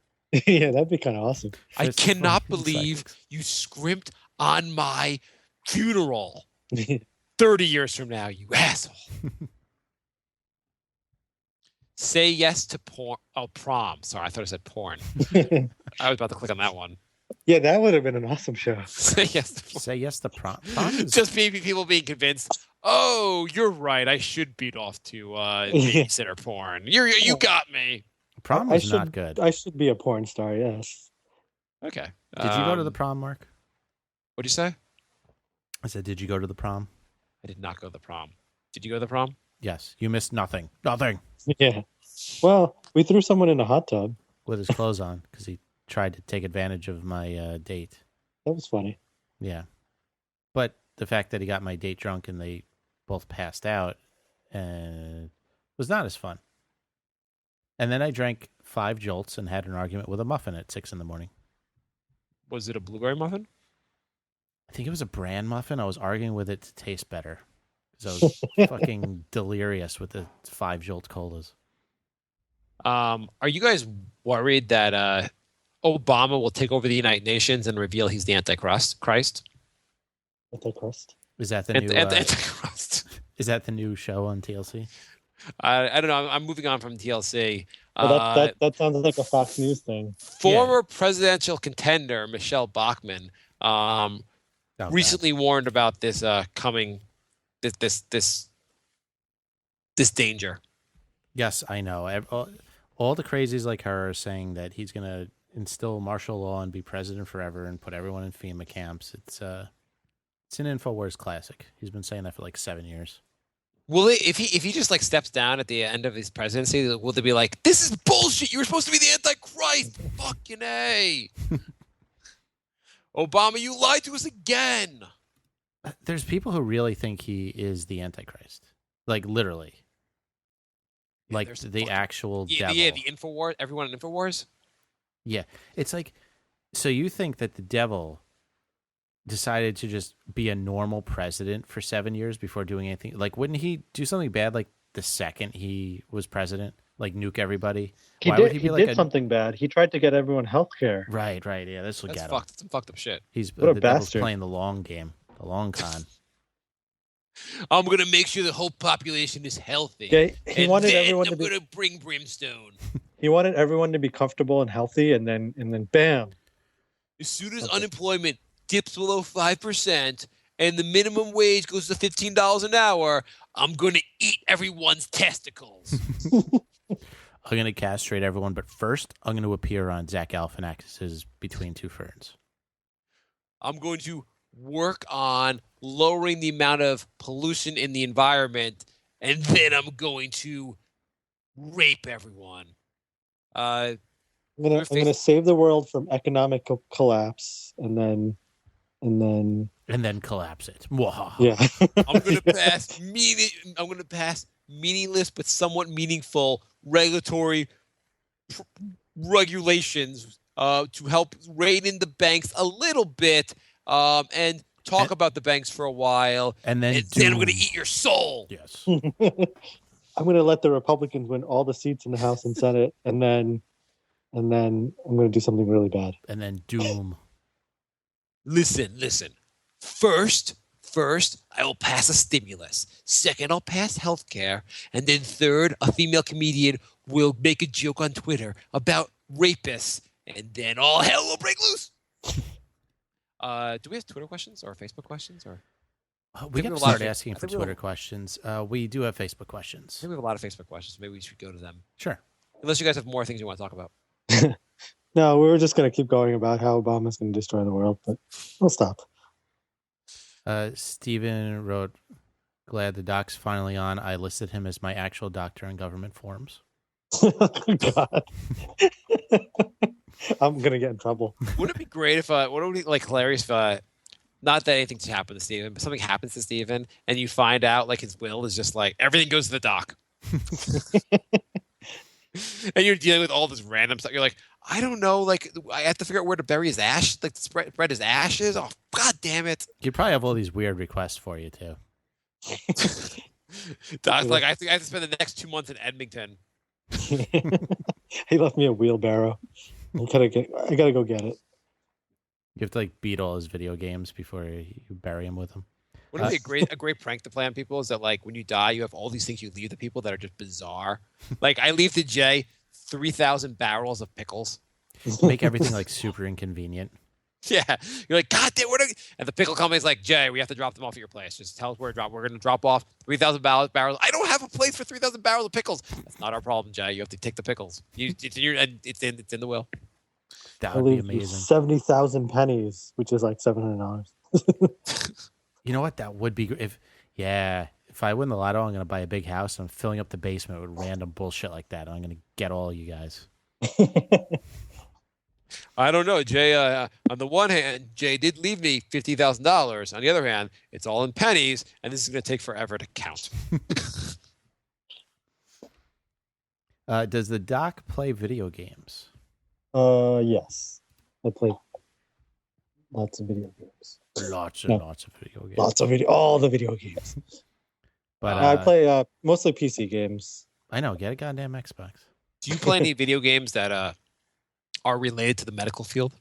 Speaker 2: Yeah, that'd be kind of awesome.
Speaker 3: I
Speaker 1: Fist
Speaker 3: cannot
Speaker 1: fighting
Speaker 3: believe
Speaker 1: psychics.
Speaker 3: you scrimped on my funeral 30 years from now, you asshole. Say yes to porn. Oh, prom. Sorry, I thought I said porn. I was about to click on that one.
Speaker 2: Yeah, that would have been an awesome show.
Speaker 3: Say yes to porn.
Speaker 1: Say yes to prom. Prom is,
Speaker 3: Just maybe people being convinced. Oh, you're right. I should beat off to babysitter porn. You got me.
Speaker 1: prom
Speaker 2: I
Speaker 1: was
Speaker 2: should,
Speaker 1: not good.
Speaker 2: I should be a porn star. Yes.
Speaker 3: Okay.
Speaker 1: Did you go to the prom, Mark?
Speaker 3: What'd you say?
Speaker 1: I said, did you go to the prom?
Speaker 3: I did not go to the prom. Did you go to the prom?
Speaker 1: Yes. You missed nothing. Nothing.
Speaker 2: Yeah. Well, we threw someone in a hot tub.
Speaker 1: With his clothes on because he tried to take advantage of my date.
Speaker 2: That was funny.
Speaker 1: Yeah. But the fact that he got my date drunk and they both passed out was not as fun. And then I drank 5 jolts and had an argument with a muffin at 6 a.m.
Speaker 3: Was it a blueberry muffin?
Speaker 1: I think it was a bran muffin. I was arguing with it to taste better because I was fucking delirious with the 5 jolt colas.
Speaker 3: Are you guys worried that Obama will take over the United Nations and reveal he's the Antichrist?
Speaker 2: Antichrist.
Speaker 1: Is that the new?
Speaker 3: Antichrist.
Speaker 1: Is that the new show on TLC?
Speaker 3: I don't know. I'm moving on from TLC.
Speaker 2: Well, that sounds like a Fox News thing.
Speaker 3: Former presidential contender Michelle Bachmann recently warned about this coming, this danger.
Speaker 1: Yes, I know. All the crazies like her are saying that he's going to instill martial law and be president forever and put everyone in FEMA camps. It's an InfoWars classic. He's been saying that for like 7 years.
Speaker 3: Will it, if he just like steps down at the end of his presidency, will they be like, "This is bullshit. You were supposed to be the Antichrist. Fucking A." Obama, you lied to us again.
Speaker 1: There's people who really think he is the Antichrist. Like literally.
Speaker 3: Yeah,
Speaker 1: Like the actual devil.
Speaker 3: Yeah, the InfoWars. Everyone in InfoWars.
Speaker 1: Yeah. It's like, so you think that the devil decided to just be a normal president for 7 years before doing anything? Like, wouldn't he do something bad like the second he was president? Like nuke everybody? Why would he
Speaker 2: He
Speaker 1: be like
Speaker 2: did
Speaker 1: a
Speaker 2: something bad. He tried to get everyone health care.
Speaker 1: right? Yeah, this will
Speaker 3: That's
Speaker 1: get him.
Speaker 3: some fucked up shit.
Speaker 1: He's
Speaker 2: What a
Speaker 1: the devil's
Speaker 2: bastard.
Speaker 1: playing the long game, the long con.
Speaker 3: I'm gonna make sure the whole population is healthy.
Speaker 2: Yeah, he
Speaker 3: and
Speaker 2: wanted
Speaker 3: then
Speaker 2: everyone
Speaker 3: I'm
Speaker 2: to be.
Speaker 3: gonna bring brimstone.
Speaker 2: He wanted everyone to be comfortable and healthy, and then bam.
Speaker 3: As soon as
Speaker 2: Okay.
Speaker 3: unemployment dips below 5% and the minimum wage goes to $15 an hour, I'm gonna eat everyone's testicles.
Speaker 1: I'm gonna castrate everyone, but first I'm gonna appear on Zach Galifianakis's Between Two Ferns.
Speaker 3: I'm going to work on lowering the amount of pollution in the environment, and then I'm going to rape everyone.
Speaker 2: I'm gonna save the world from economic collapse, and then
Speaker 1: collapse it. Mwahaha.
Speaker 2: yeah.
Speaker 3: I'm going to pass meaningless but somewhat meaningful regulatory regulations to help rein in the banks a little bit, and talk about the banks for a while,
Speaker 1: and then
Speaker 3: I'm going to eat your soul.
Speaker 1: Yes.
Speaker 2: I'm gonna let the Republicans win all the seats in the House and Senate, and then I'm gonna do something really bad.
Speaker 1: And then doom.
Speaker 3: Listen. First, I will pass a stimulus. Second, I'll pass healthcare. And then third, a female comedian will make a joke on Twitter about rapists. And then all hell will break loose. Do we have Twitter questions or Facebook questions? Or
Speaker 1: we got to start asking for Twitter questions. We do have Facebook questions.
Speaker 3: I think we have a lot of Facebook questions. Maybe we should go to them.
Speaker 1: Sure.
Speaker 3: Unless you guys have more things you want to talk about.
Speaker 2: No, we were just going to keep going about how Obama's going to destroy the world, but we'll stop.
Speaker 1: Steven wrote, glad the doc's finally on. I listed him as my actual doctor in government forms.
Speaker 2: God. I'm going to get in trouble.
Speaker 3: Wouldn't it be great if, what would be like hilarious if, not that anything's happened to Steven, but something happens to Steven and you find out like his will is just like everything goes to the doc. And you're dealing with all this random stuff. You're like, I don't know, like I have to figure out where to bury his ash, like spread his ashes. Oh, God damn it!
Speaker 1: You probably have all these weird requests for you too.
Speaker 3: Doc's like, I think I have to spend the next 2 months in Edmonton.
Speaker 2: He left me a wheelbarrow. I gotta go get it.
Speaker 1: You have to like beat all his video games before you bury him with them.
Speaker 3: Wouldn't it be a great prank to play on people? Is that like when you die, you have all these things you leave to people that are just bizarre. Like I leave to Jay 3,000 barrels of pickles.
Speaker 1: Make everything like super inconvenient.
Speaker 3: Yeah, you're like, God damn, and the pickle company's like, Jay, we have to drop them off at your place. Just tell us where to drop. We're going to drop off 3,000 barrels. I don't have a place for 3,000 barrels of pickles. That's not our problem, Jay. You have to take the pickles. It's in the will.
Speaker 1: That would be amazing.
Speaker 2: 70,000 pennies, which is like $700.
Speaker 1: You know what? That would be if I win the lotto, I'm going to buy a big house. I'm filling up the basement with random bullshit like that. I'm going to get all you guys.
Speaker 3: I don't know, Jay. On the one hand, Jay did leave me $50,000. On the other hand, it's all in pennies, and this is going to take forever to count.
Speaker 1: Does the doc play video games?
Speaker 2: Yes. I play lots of video games.
Speaker 1: Lots and lots of video games.
Speaker 2: All the video games.
Speaker 1: But
Speaker 2: I play mostly PC games.
Speaker 1: I know. Get a goddamn Xbox.
Speaker 3: Do you play any video games that are related to the medical field?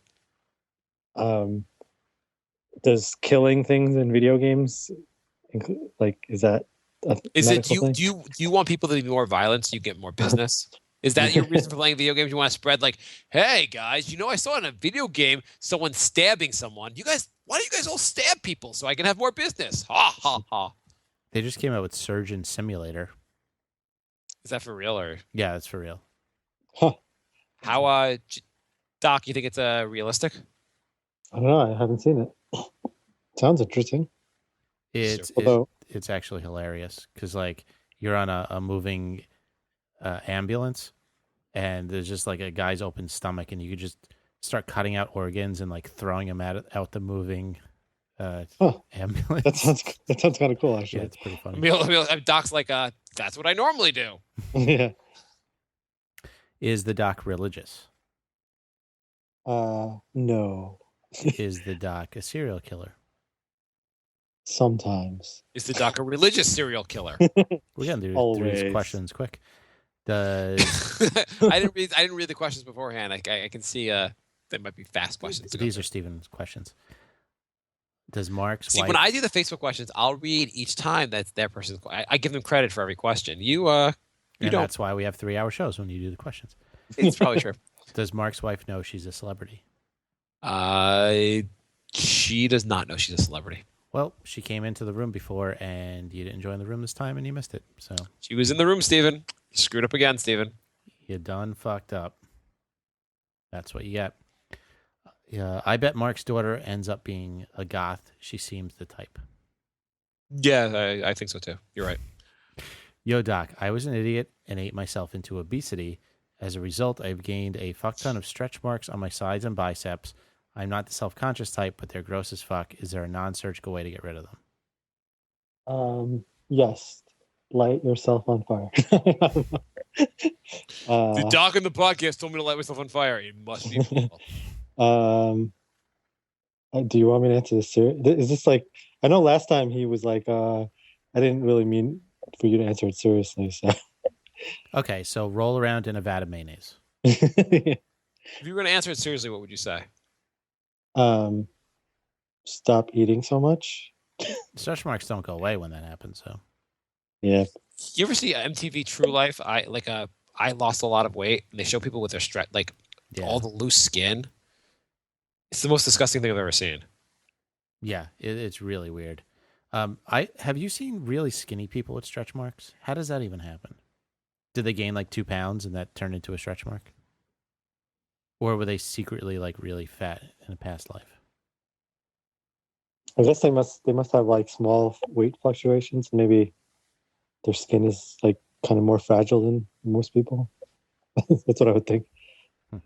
Speaker 2: Does killing things in video games is that
Speaker 3: do you want people to be more violent so you get more business? Is that your reason for playing video games? You want to spread like, hey guys, I saw in a video game someone stabbing someone. Why do you guys all stab people so I can have more business? Ha ha ha.
Speaker 1: They just came out with Surgeon Simulator.
Speaker 3: Is that for real or?
Speaker 1: Yeah, it's for real.
Speaker 2: Huh.
Speaker 3: How Doc, you think it's realistic?
Speaker 2: I don't know. I haven't seen it. Sounds interesting.
Speaker 1: It's actually hilarious because like you're on a moving ambulance and there's just like a guy's open stomach and you could just start cutting out organs and like throwing them out the moving ambulance.
Speaker 2: That sounds kind of cool actually.
Speaker 1: Yeah, it's pretty funny.
Speaker 3: Doc's like, that's what I normally do.
Speaker 2: Yeah.
Speaker 1: Is the doc religious?
Speaker 2: No.
Speaker 1: Is the doc a serial killer?
Speaker 2: Sometimes.
Speaker 3: Is the doc a religious serial killer?
Speaker 1: We're gonna do through these
Speaker 2: Always.
Speaker 1: questions quick. Does
Speaker 3: I didn't read the questions beforehand. I can see they might be fast questions.
Speaker 1: these are Steven's questions? Does Mark's
Speaker 3: See,
Speaker 1: wife?
Speaker 3: when I do the Facebook questions, I'll read each time that's their person's. I give them credit for every question. You
Speaker 1: and
Speaker 3: don't.
Speaker 1: that's why we have 3-hour shows when you do the questions.
Speaker 3: It's probably true.
Speaker 1: Does Mark's wife know she's a celebrity?
Speaker 3: She does not know she's a celebrity.
Speaker 1: Well, she came into the room before, and you didn't join the room this time, and you missed it. So
Speaker 3: She was in the room, Steven. You screwed up again, Steven.
Speaker 1: you done fucked up. That's what you get. Yeah, I bet Mark's daughter ends up being a goth. She seems the type.
Speaker 3: Yeah, I think so too. You're right.
Speaker 1: Yo, Doc, I was an idiot and ate myself into obesity. As a result, I've gained a fuck ton of stretch marks on my sides and biceps. I'm not the self-conscious type, but they're gross as fuck. Is there a non-surgical way to get rid of them?
Speaker 2: Yes. Light yourself on fire.
Speaker 3: The doc in the podcast told me to light myself on fire. It must be cool.
Speaker 2: Do you want me to answer this seriously? Is this like, I know last time he was like, I didn't really mean for you to answer it seriously. So
Speaker 1: Okay, so roll around in a vat of mayonnaise.
Speaker 3: If you were going to answer it seriously, what would you say?
Speaker 2: Stop eating so much.
Speaker 1: Stretch marks don't go away when that happens, so.
Speaker 2: Yeah.
Speaker 3: You ever see MTV True Life? I lost a lot of weight, and they show people with their
Speaker 1: Yeah.
Speaker 3: all the loose skin. It's the most disgusting thing I've ever seen.
Speaker 1: Yeah, it's really weird. Have you seen really skinny people with stretch marks? How does that even happen? Did they gain like 2 pounds and that turned into a stretch mark? Or were they secretly like really fat in a past life?
Speaker 2: I guess they must have like small weight fluctuations. Maybe their skin is like kind of more fragile than most people. That's what I would think. I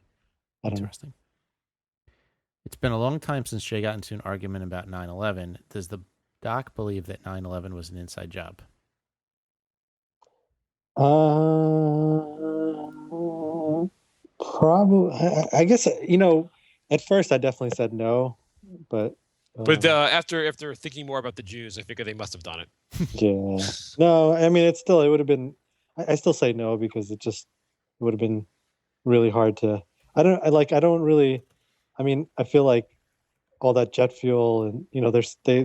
Speaker 2: don't know.
Speaker 1: Interesting. It's been a long time since Jay got into an argument about 9/11. Does the doc believe that 9/11 was an inside job?
Speaker 2: Probably. I guess at first I definitely said no, but
Speaker 3: After thinking more about the Jews, I figure they must have done it.
Speaker 2: yeah, no. I mean, it would have been. I still say no because it would have been really hard to. I don't really. I mean, I feel like all that jet fuel and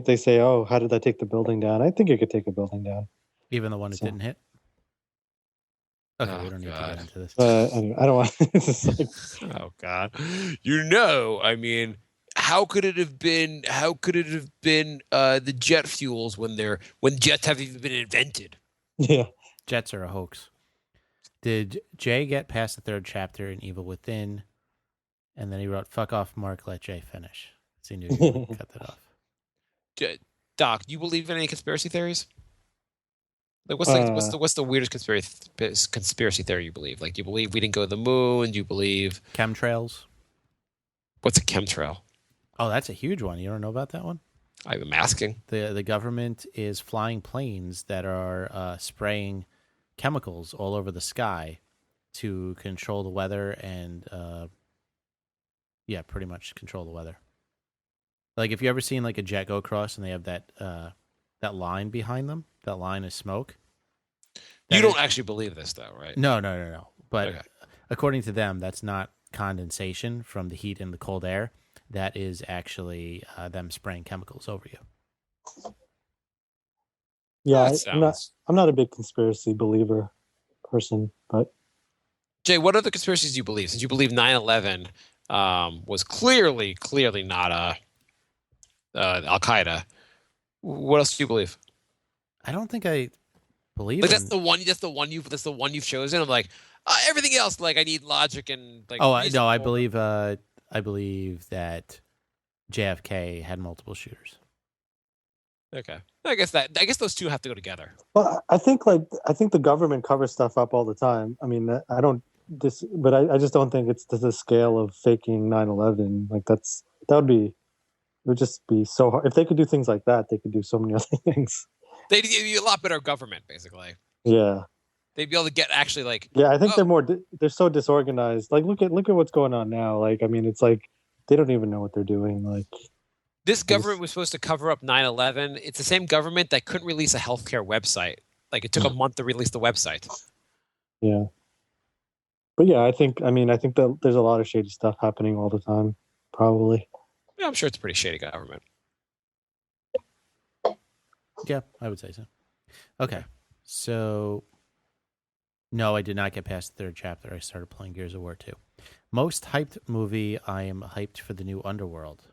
Speaker 2: they say, oh, how did that take the building down? I think it could take a building down.
Speaker 1: Even the one it
Speaker 2: So-
Speaker 1: didn't hit? Okay,
Speaker 3: Oh,
Speaker 1: we don't need to
Speaker 3: God.
Speaker 1: get into this.
Speaker 2: Anyway, I don't want. It's just like,
Speaker 3: Oh God! I mean, how could it have been? The jet fuels when jets haven't even been invented?
Speaker 2: yeah.
Speaker 1: Jets are a hoax. Did Jay get past the 3rd chapter in Evil Within? And then he wrote, "Fuck off, Mark. Let Jay finish." So he knew he would cut that off.
Speaker 3: Doc, do you believe in any conspiracy theories? Like, what's the weirdest conspiracy theory you believe? Like, do you believe we didn't go to the moon? Do you believe
Speaker 1: Chemtrails.
Speaker 3: what's a chemtrail?
Speaker 1: Oh, that's a huge one. You don't know about that one?
Speaker 3: I'm asking.
Speaker 1: The government is flying planes that are spraying chemicals all over the sky to control the weather and pretty much control the weather. Like, if you ever seen like a jet go across and they have that line behind them, that line is smoke.
Speaker 3: You don't actually believe this, though, right?
Speaker 1: No. But
Speaker 3: Okay.
Speaker 1: according to them, that's not condensation from the heat and the cold air. That is actually them spraying chemicals over you.
Speaker 2: Yeah,
Speaker 3: That
Speaker 2: I'm not a big conspiracy believer person, but
Speaker 3: Jay, what other conspiracies do you believe? Since you believe 9/11 was clearly not Al Qaeda, what else do you believe?
Speaker 1: I don't think I believe
Speaker 3: Like
Speaker 1: in...
Speaker 3: that's the one you've chosen. I'm like everything else. Like I need logic and like.
Speaker 1: I
Speaker 3: reasonable-
Speaker 1: believe that JFK had multiple shooters.
Speaker 3: Okay, I guess those two have to go together.
Speaker 2: well, I think the government covers stuff up all the time. I mean, I don't but I just don't think it's to the scale of faking 9/11. Like it would just be so hard. If they could do things like that, they could do so many other things.
Speaker 3: They'd give you a lot better government, basically.
Speaker 2: Yeah.
Speaker 3: They'd be able to get actually like.
Speaker 2: Yeah, I think
Speaker 3: Oh.
Speaker 2: they're so disorganized. Like look at what's going on now. Like I mean, it's like they don't even know what they're doing. Like
Speaker 3: This government was supposed to cover up 9/11. It's the same government that couldn't release a healthcare website. Like it took a month to release the website.
Speaker 2: yeah. But yeah, I think that there's a lot of shady stuff happening all the time. Probably.
Speaker 3: Yeah, I'm sure it's a pretty shady government.
Speaker 1: Yeah, I would say so. Okay, so no, I did not get past the third chapter. I started playing Gears of War 2. Most hyped movie, I am hyped for the new Underworld.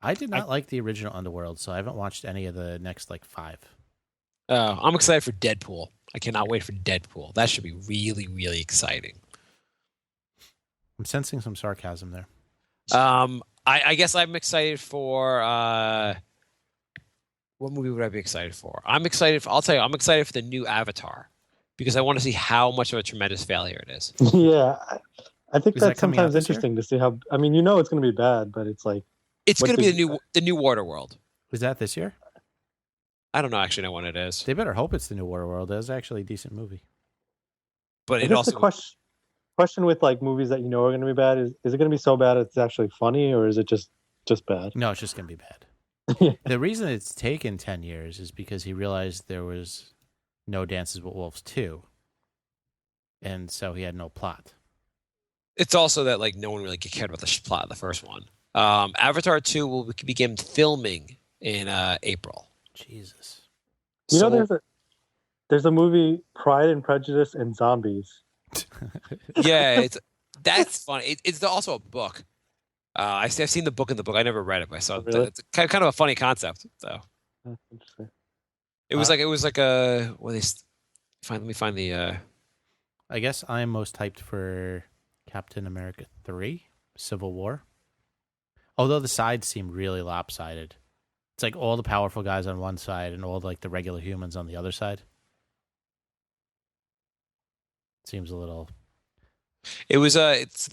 Speaker 1: I did not like the original Underworld, so I haven't watched any of the next like 5.
Speaker 3: I'm excited for Deadpool. I cannot wait for Deadpool. That should be really, really exciting.
Speaker 1: I'm sensing some sarcasm there.
Speaker 3: I guess I'm excited for what movie would I be excited for? I'm excited for the new Avatar because I want to see how much of a tremendous failure it is.
Speaker 2: Yeah, I think
Speaker 1: Is that
Speaker 2: that's
Speaker 1: coming out
Speaker 2: sometimes
Speaker 1: this year?
Speaker 2: interesting to see how. I mean, it's going to be bad, but it's like
Speaker 3: It's
Speaker 2: What
Speaker 3: going to be
Speaker 2: did-
Speaker 3: the new Waterworld.
Speaker 1: Was that this year?
Speaker 3: I don't actually know when it is,
Speaker 1: They better hope it's the new Waterworld. That was actually a decent movie.
Speaker 3: but
Speaker 2: I
Speaker 3: it
Speaker 2: guess
Speaker 3: also
Speaker 2: the question with like movies that are going to be bad is it going to be so bad it's actually funny, or is it just bad?
Speaker 1: No, it's just going to be bad.
Speaker 2: Yeah.
Speaker 1: The reason it's taken 10 years is because he realized there was no Dances with Wolves 2. And so he had no plot.
Speaker 3: it's also that like no one really cared about the plot of the first one. Avatar 2 will begin filming in April.
Speaker 1: Jesus.
Speaker 2: There's a movie Pride and Prejudice and Zombies.
Speaker 3: Yeah, that's funny. It's also a book. I've seen the book in the book. I never read it, but I saw
Speaker 2: Really?
Speaker 3: it's kind of a funny concept. So
Speaker 2: That's interesting.
Speaker 3: it was like a let me find the
Speaker 1: I guess I'm most hyped for Captain America 3, Civil War. Although the sides seem really lopsided. It's like all the powerful guys on one side and all like the regular humans on the other side. Seems a little.
Speaker 3: It's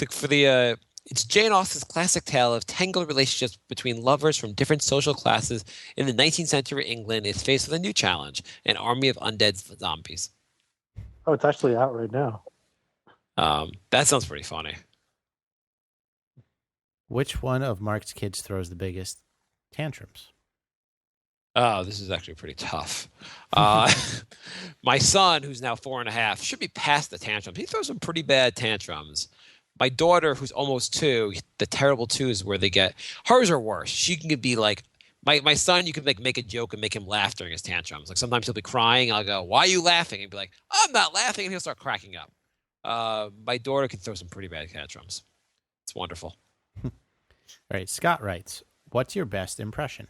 Speaker 3: Jane Austen's classic tale of tangled relationships between lovers from different social classes in the 19th century England is faced with a new challenge: an army of undead zombies.
Speaker 2: Oh, it's actually out right now.
Speaker 3: That sounds pretty funny.
Speaker 1: Which one of Mark's kids throws the biggest tantrums?
Speaker 3: Oh, this is actually pretty tough. My son, who's now 4.5, should be past the tantrums. He throws some pretty bad tantrums. My daughter, who's almost 2, the terrible 2s where they get hers are worse. She can be like my son. You can make a joke and make him laugh during his tantrums. Like sometimes he'll be crying. I'll go, "Why are you laughing?" And he'll be like, "I'm not laughing," and he'll start cracking up. My daughter can throw some pretty bad tantrums. It's wonderful.
Speaker 1: All right, Scott writes, "What's your best impression?"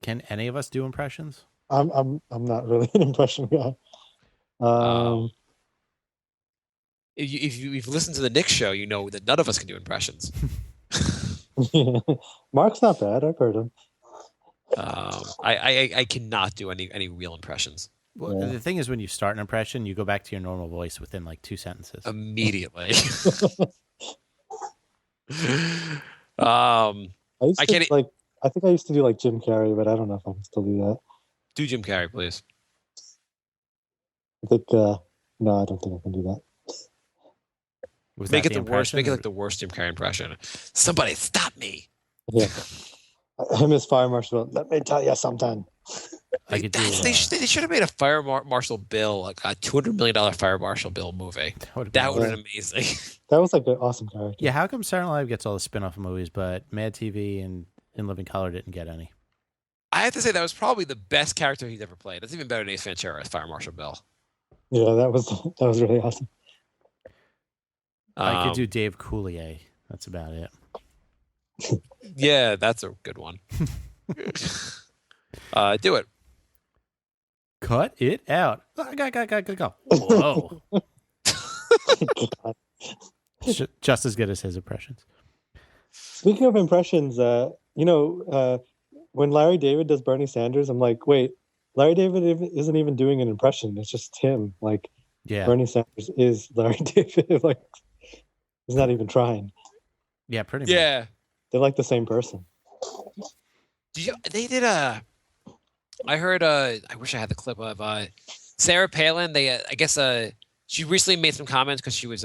Speaker 1: Can any of us do impressions?
Speaker 2: I'm not really an impression guy.
Speaker 3: If you've listened to the Nick show, you know that none of us can do impressions.
Speaker 2: Mark's not bad. I've heard him.
Speaker 3: I cannot do any real impressions
Speaker 1: Well,
Speaker 2: Yeah.
Speaker 1: the thing is, when you start an impression, you go back to your normal voice within like 2 sentences.
Speaker 3: immediately.
Speaker 2: I used
Speaker 3: I
Speaker 2: to,
Speaker 3: can't-
Speaker 2: like. I think I used to do like Jim Carrey, but I don't know if I can still do that.
Speaker 3: Do Jim Carrey, please.
Speaker 2: I think no, I don't think I can do that.
Speaker 1: Was
Speaker 3: Make
Speaker 1: that
Speaker 3: it the worst.
Speaker 1: impression,
Speaker 3: Make it
Speaker 1: or-
Speaker 3: like the worst Jim Carrey impression. Somebody stop me.
Speaker 2: Yeah, him as Fire Marshal. Let me tell you something.
Speaker 1: I could do.
Speaker 3: They should have made a Fire Marshal Bill, like a $200 million Fire Marshal Bill movie.
Speaker 1: would've
Speaker 3: That
Speaker 1: been
Speaker 3: would
Speaker 1: awesome.
Speaker 3: have been amazing.
Speaker 2: That was like an awesome character.
Speaker 1: Yeah, how come Saturday Night Live gets all the spin-off movies, but Mad TV and In Living Color didn't get any?
Speaker 3: I have to say that was probably the best character he's ever played. That's even better than Ace Ventura as Fire Marshal Bill.
Speaker 2: Yeah, that was really awesome.
Speaker 1: I could do Dave Coulier. That's about it.
Speaker 3: Yeah, that's a good one. Do it.
Speaker 1: Cut it out. Go. Whoa.
Speaker 2: God.
Speaker 1: Just as good as his impressions.
Speaker 2: Speaking of impressions, when Larry David does Bernie Sanders, I'm like, wait, Larry David isn't even doing an impression. It's just him. Like,
Speaker 1: Yeah.
Speaker 2: Bernie Sanders is Larry David. Like, he's not even trying.
Speaker 1: Yeah, pretty much.
Speaker 3: Yeah.
Speaker 2: They're like the same person.
Speaker 3: They did a. I heard. I wish I had the clip of Sarah Palin. They, I guess, She recently made some comments because she was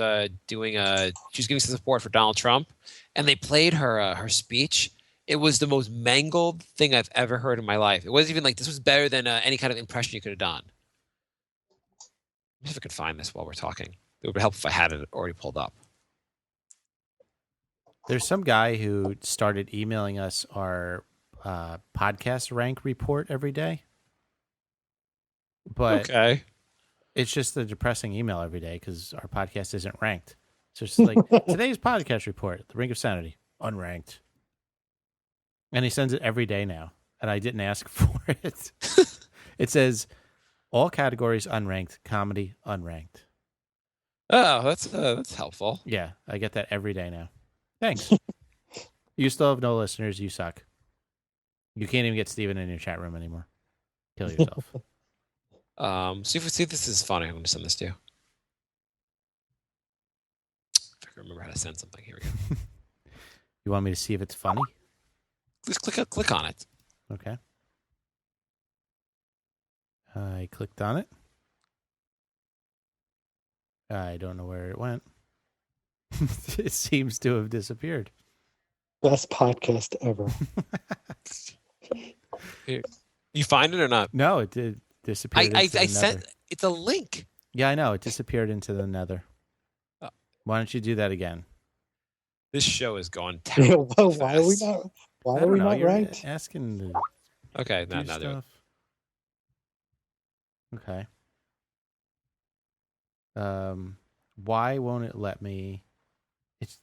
Speaker 3: giving some support for Donald Trump, and they played her speech. It was the most mangled thing I've ever heard in my life. It wasn't even like this was better than any kind of impression you could have done. Let me see if I could find this while we're talking. It would help if I had it already pulled up.
Speaker 1: There's some guy who started emailing us our podcast rank report every day. But
Speaker 3: Okay.
Speaker 1: it's just a depressing email every day because our podcast isn't ranked. So it's just like, today's podcast report, The Ring of Sanity, unranked. And he sends it every day now. And I didn't ask for it. It says, all categories unranked, comedy unranked.
Speaker 3: Oh, that's helpful.
Speaker 1: Yeah, I get that every day now. Thanks. You still have no listeners. You suck. You can't even get Steven in your chat room anymore. Kill yourself.
Speaker 3: See if this is funny. I'm going to send this to you. If I can remember how to send something. Here we go.
Speaker 1: You want me to see if it's funny?
Speaker 3: Just click on it.
Speaker 1: Okay. I clicked on it. I don't know where it went. It seems to have disappeared.
Speaker 2: Best podcast ever.
Speaker 3: You find it or not?
Speaker 1: No, it did disappear.
Speaker 3: I sent. It's a link.
Speaker 1: Yeah, I know. It disappeared into the nether.
Speaker 3: Oh.
Speaker 1: Why don't you do that again?
Speaker 3: This show is going terrible.
Speaker 2: Why are we not? Why
Speaker 1: I
Speaker 2: are
Speaker 1: don't
Speaker 2: we
Speaker 1: know.
Speaker 2: not
Speaker 1: You're
Speaker 2: ranked?
Speaker 1: asking the
Speaker 3: Okay,
Speaker 1: do
Speaker 3: now do it.
Speaker 1: stuff. Okay. Why won't it let me? It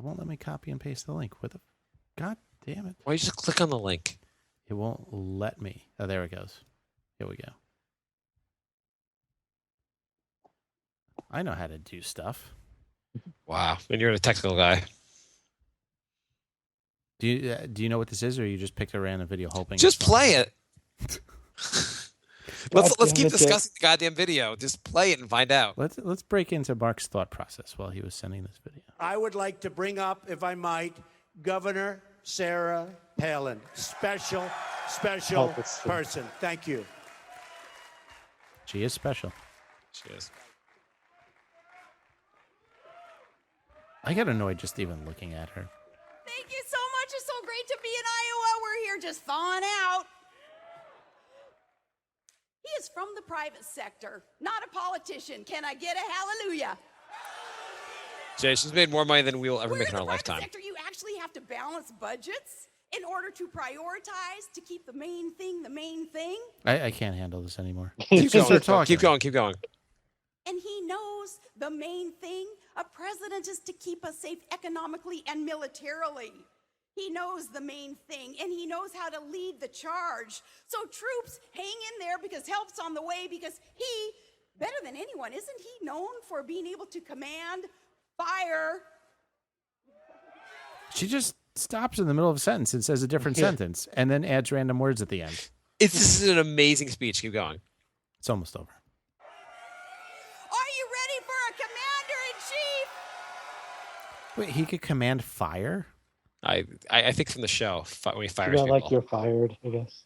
Speaker 1: won't let me copy and paste the link. What the? God damn it!
Speaker 3: Why don't you just click on the link?
Speaker 1: It won't let me. Oh, there it goes. Here we go. I know how to do stuff.
Speaker 3: Wow, and you're a technical guy.
Speaker 1: Do you know what this is, or you just picked a random video hoping?
Speaker 3: Just
Speaker 1: it's fun?
Speaker 3: play it. let's
Speaker 2: damn
Speaker 3: keep
Speaker 2: it,
Speaker 3: discussing the goddamn video. Just play it and find out.
Speaker 1: Let's break into Mark's thought process while he was sending this video.
Speaker 4: I would like to bring up, if I might, Governor Sarah Palin. Special
Speaker 2: Oh, that's true.
Speaker 4: person. Thank you.
Speaker 1: She is special.
Speaker 3: Cheers.
Speaker 1: I get annoyed just even looking at her.
Speaker 5: Thank you so much. It's so great to be in Iowa. We're here just thawing out. He is from the private sector, not a politician. Can I get a hallelujah?
Speaker 3: Jay, she's made more money than we will ever
Speaker 5: We're
Speaker 3: make in
Speaker 5: in
Speaker 3: our
Speaker 5: the private
Speaker 3: lifetime.
Speaker 5: sector. You actually have to balance budgets in order to prioritize to keep the main thing the main thing.
Speaker 1: I can't handle this anymore.
Speaker 3: Keep
Speaker 1: Just start
Speaker 3: going.
Speaker 1: talking.
Speaker 3: Keep going.
Speaker 5: And he knows the main thing a president is to keep us safe economically and militarily. He knows the main thing, and he knows how to lead the charge. So troops, hang in there because help's on the way, because he, better than anyone, isn't he known for being able to command fire?
Speaker 1: She just stops in the middle of a sentence and says a different sentence, and then adds random words at the end.
Speaker 3: This is an amazing speech. Keep going.
Speaker 1: It's almost over.
Speaker 5: Are you ready for a commander-in-chief?
Speaker 1: Wait, he could command fire?
Speaker 3: I think from the show when he fires
Speaker 2: Yeah,
Speaker 3: people.
Speaker 2: like you're fired, I guess.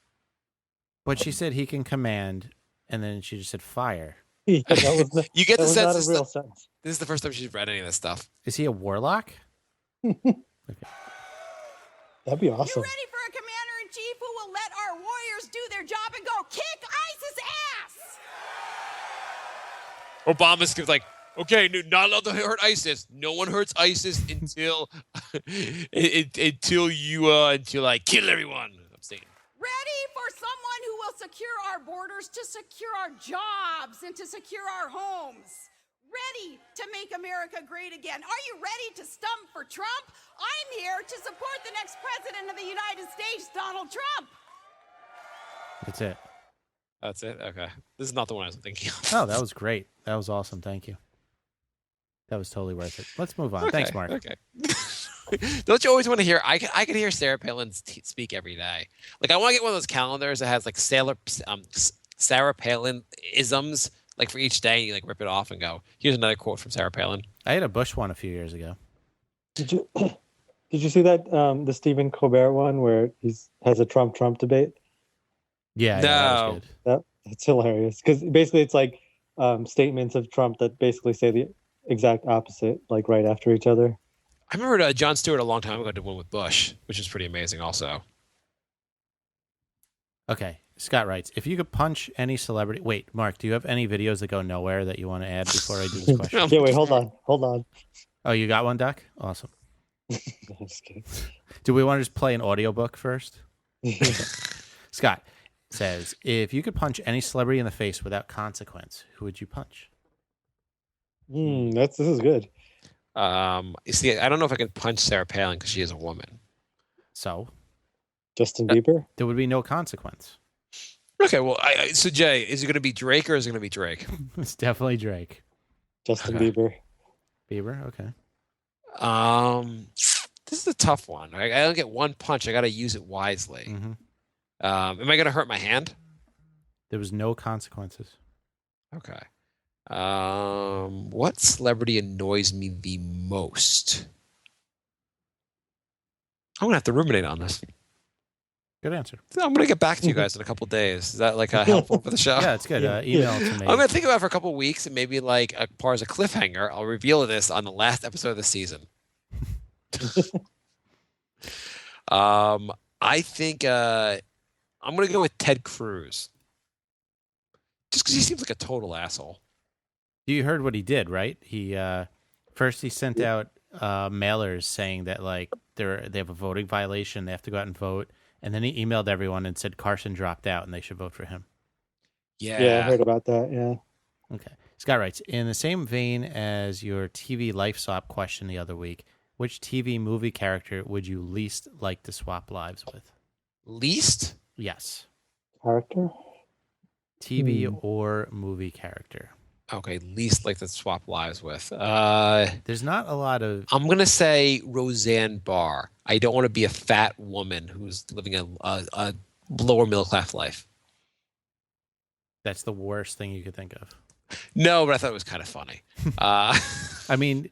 Speaker 1: But she said he can command, and then she just said fire.
Speaker 2: Yeah, that was
Speaker 3: You get
Speaker 2: that
Speaker 3: the
Speaker 2: was
Speaker 3: sense
Speaker 2: not
Speaker 3: this,
Speaker 2: a real sentence.
Speaker 3: this is the first time she's read any of this stuff.
Speaker 1: Is he a warlock?
Speaker 2: That'd be
Speaker 5: You
Speaker 2: awesome.
Speaker 5: ready for a commander-in-chief who will let our warriors do their job and go kick ISIS ass?
Speaker 3: Obama's like, okay, not allowed to hurt ISIS. No one hurts ISIS until until I kill everyone. I'm saying.
Speaker 5: Ready for someone who will secure our borders, to secure our jobs, and to secure our homes. Ready to make America great again. Are you ready to stump for Trump? I'm here to support the next president of the United States, Donald Trump.
Speaker 1: That's it.
Speaker 3: That's it. Okay, this is not the one I was thinking of.
Speaker 1: Oh, that was great. That was awesome. Thank you. That was totally worth it. Let's move on. Thanks, Mark.
Speaker 3: Okay. Don't you always want to hear? I could hear Sarah Palin speak every day. Like I want to get one of those calendars that has like Sarah Palin isms. Like for each day, you like rip it off and go. Here's another quote from Sarah Palin.
Speaker 1: I had a Bush one a few years ago.
Speaker 2: Did you see that the Stephen Colbert one where has a Trump debate?
Speaker 1: Yeah,
Speaker 3: No.
Speaker 1: that was good.
Speaker 2: That's hilarious because basically it's like statements of Trump that basically say the exact opposite, like right after each other.
Speaker 3: I remember Jon Stewart a long time ago did one with Bush, which is pretty amazing also.
Speaker 1: Okay. Scott writes, if you could punch any celebrity. Wait, Mark, do you have any videos that go nowhere that you want to add before I do this question?
Speaker 2: Yeah, wait, hold on.
Speaker 1: Oh, you got one, Doc? Awesome.
Speaker 2: I'm just kidding.
Speaker 1: Do we want to just play an audiobook first? Scott says, if you could punch any celebrity in the face without consequence, who would you punch?
Speaker 2: This is good.
Speaker 3: You see, I don't know if I can punch Sarah Palin because she is a woman.
Speaker 1: So
Speaker 2: Justin Bieber?
Speaker 1: there would be no consequence.
Speaker 3: Okay, well, so Jay, is it going to be Drake or is it going to be Drake?
Speaker 1: It's definitely Drake.
Speaker 2: Justin
Speaker 3: Okay.
Speaker 2: Bieber.
Speaker 1: Bieber, okay.
Speaker 3: This is a tough one. I don't get one punch. I got to use it wisely.
Speaker 1: Mm-hmm.
Speaker 3: Am I going to hurt my hand?
Speaker 1: There was no consequences.
Speaker 3: Okay. What celebrity annoys me the most? I'm going to have to ruminate on this.
Speaker 1: Good answer.
Speaker 3: I'm going to get back to you guys in a couple days. Is that like helpful for the show?
Speaker 1: Yeah, it's good.
Speaker 2: Yeah.
Speaker 1: Email it to me.
Speaker 3: I'm going to think about it for a couple of weeks and maybe like part as a cliffhanger, I'll reveal this on the last episode of the season. I think I'm going to go with Ted Cruz. Just because he seems like a total asshole.
Speaker 1: You heard what he did, right? He first he sent out mailers saying that like they have a voting violation, they have to go out and vote, and then he emailed everyone and said Carson dropped out and they should vote for him.
Speaker 2: Yeah, I heard about that. Yeah.
Speaker 1: Okay. Scott writes, in the same vein as your TV life swap question the other week, which TV movie character would you least like to swap lives with?
Speaker 3: Least?
Speaker 1: Yes.
Speaker 2: Character?
Speaker 1: TV or movie character.
Speaker 3: Okay, least like to swap lives with.
Speaker 1: There's not a lot of...
Speaker 3: I'm going to say Roseanne Barr. I don't want to be a fat woman who's living a lower middle class life.
Speaker 1: That's the worst thing you could think of.
Speaker 3: No, but I thought it was kind of funny.
Speaker 1: I mean,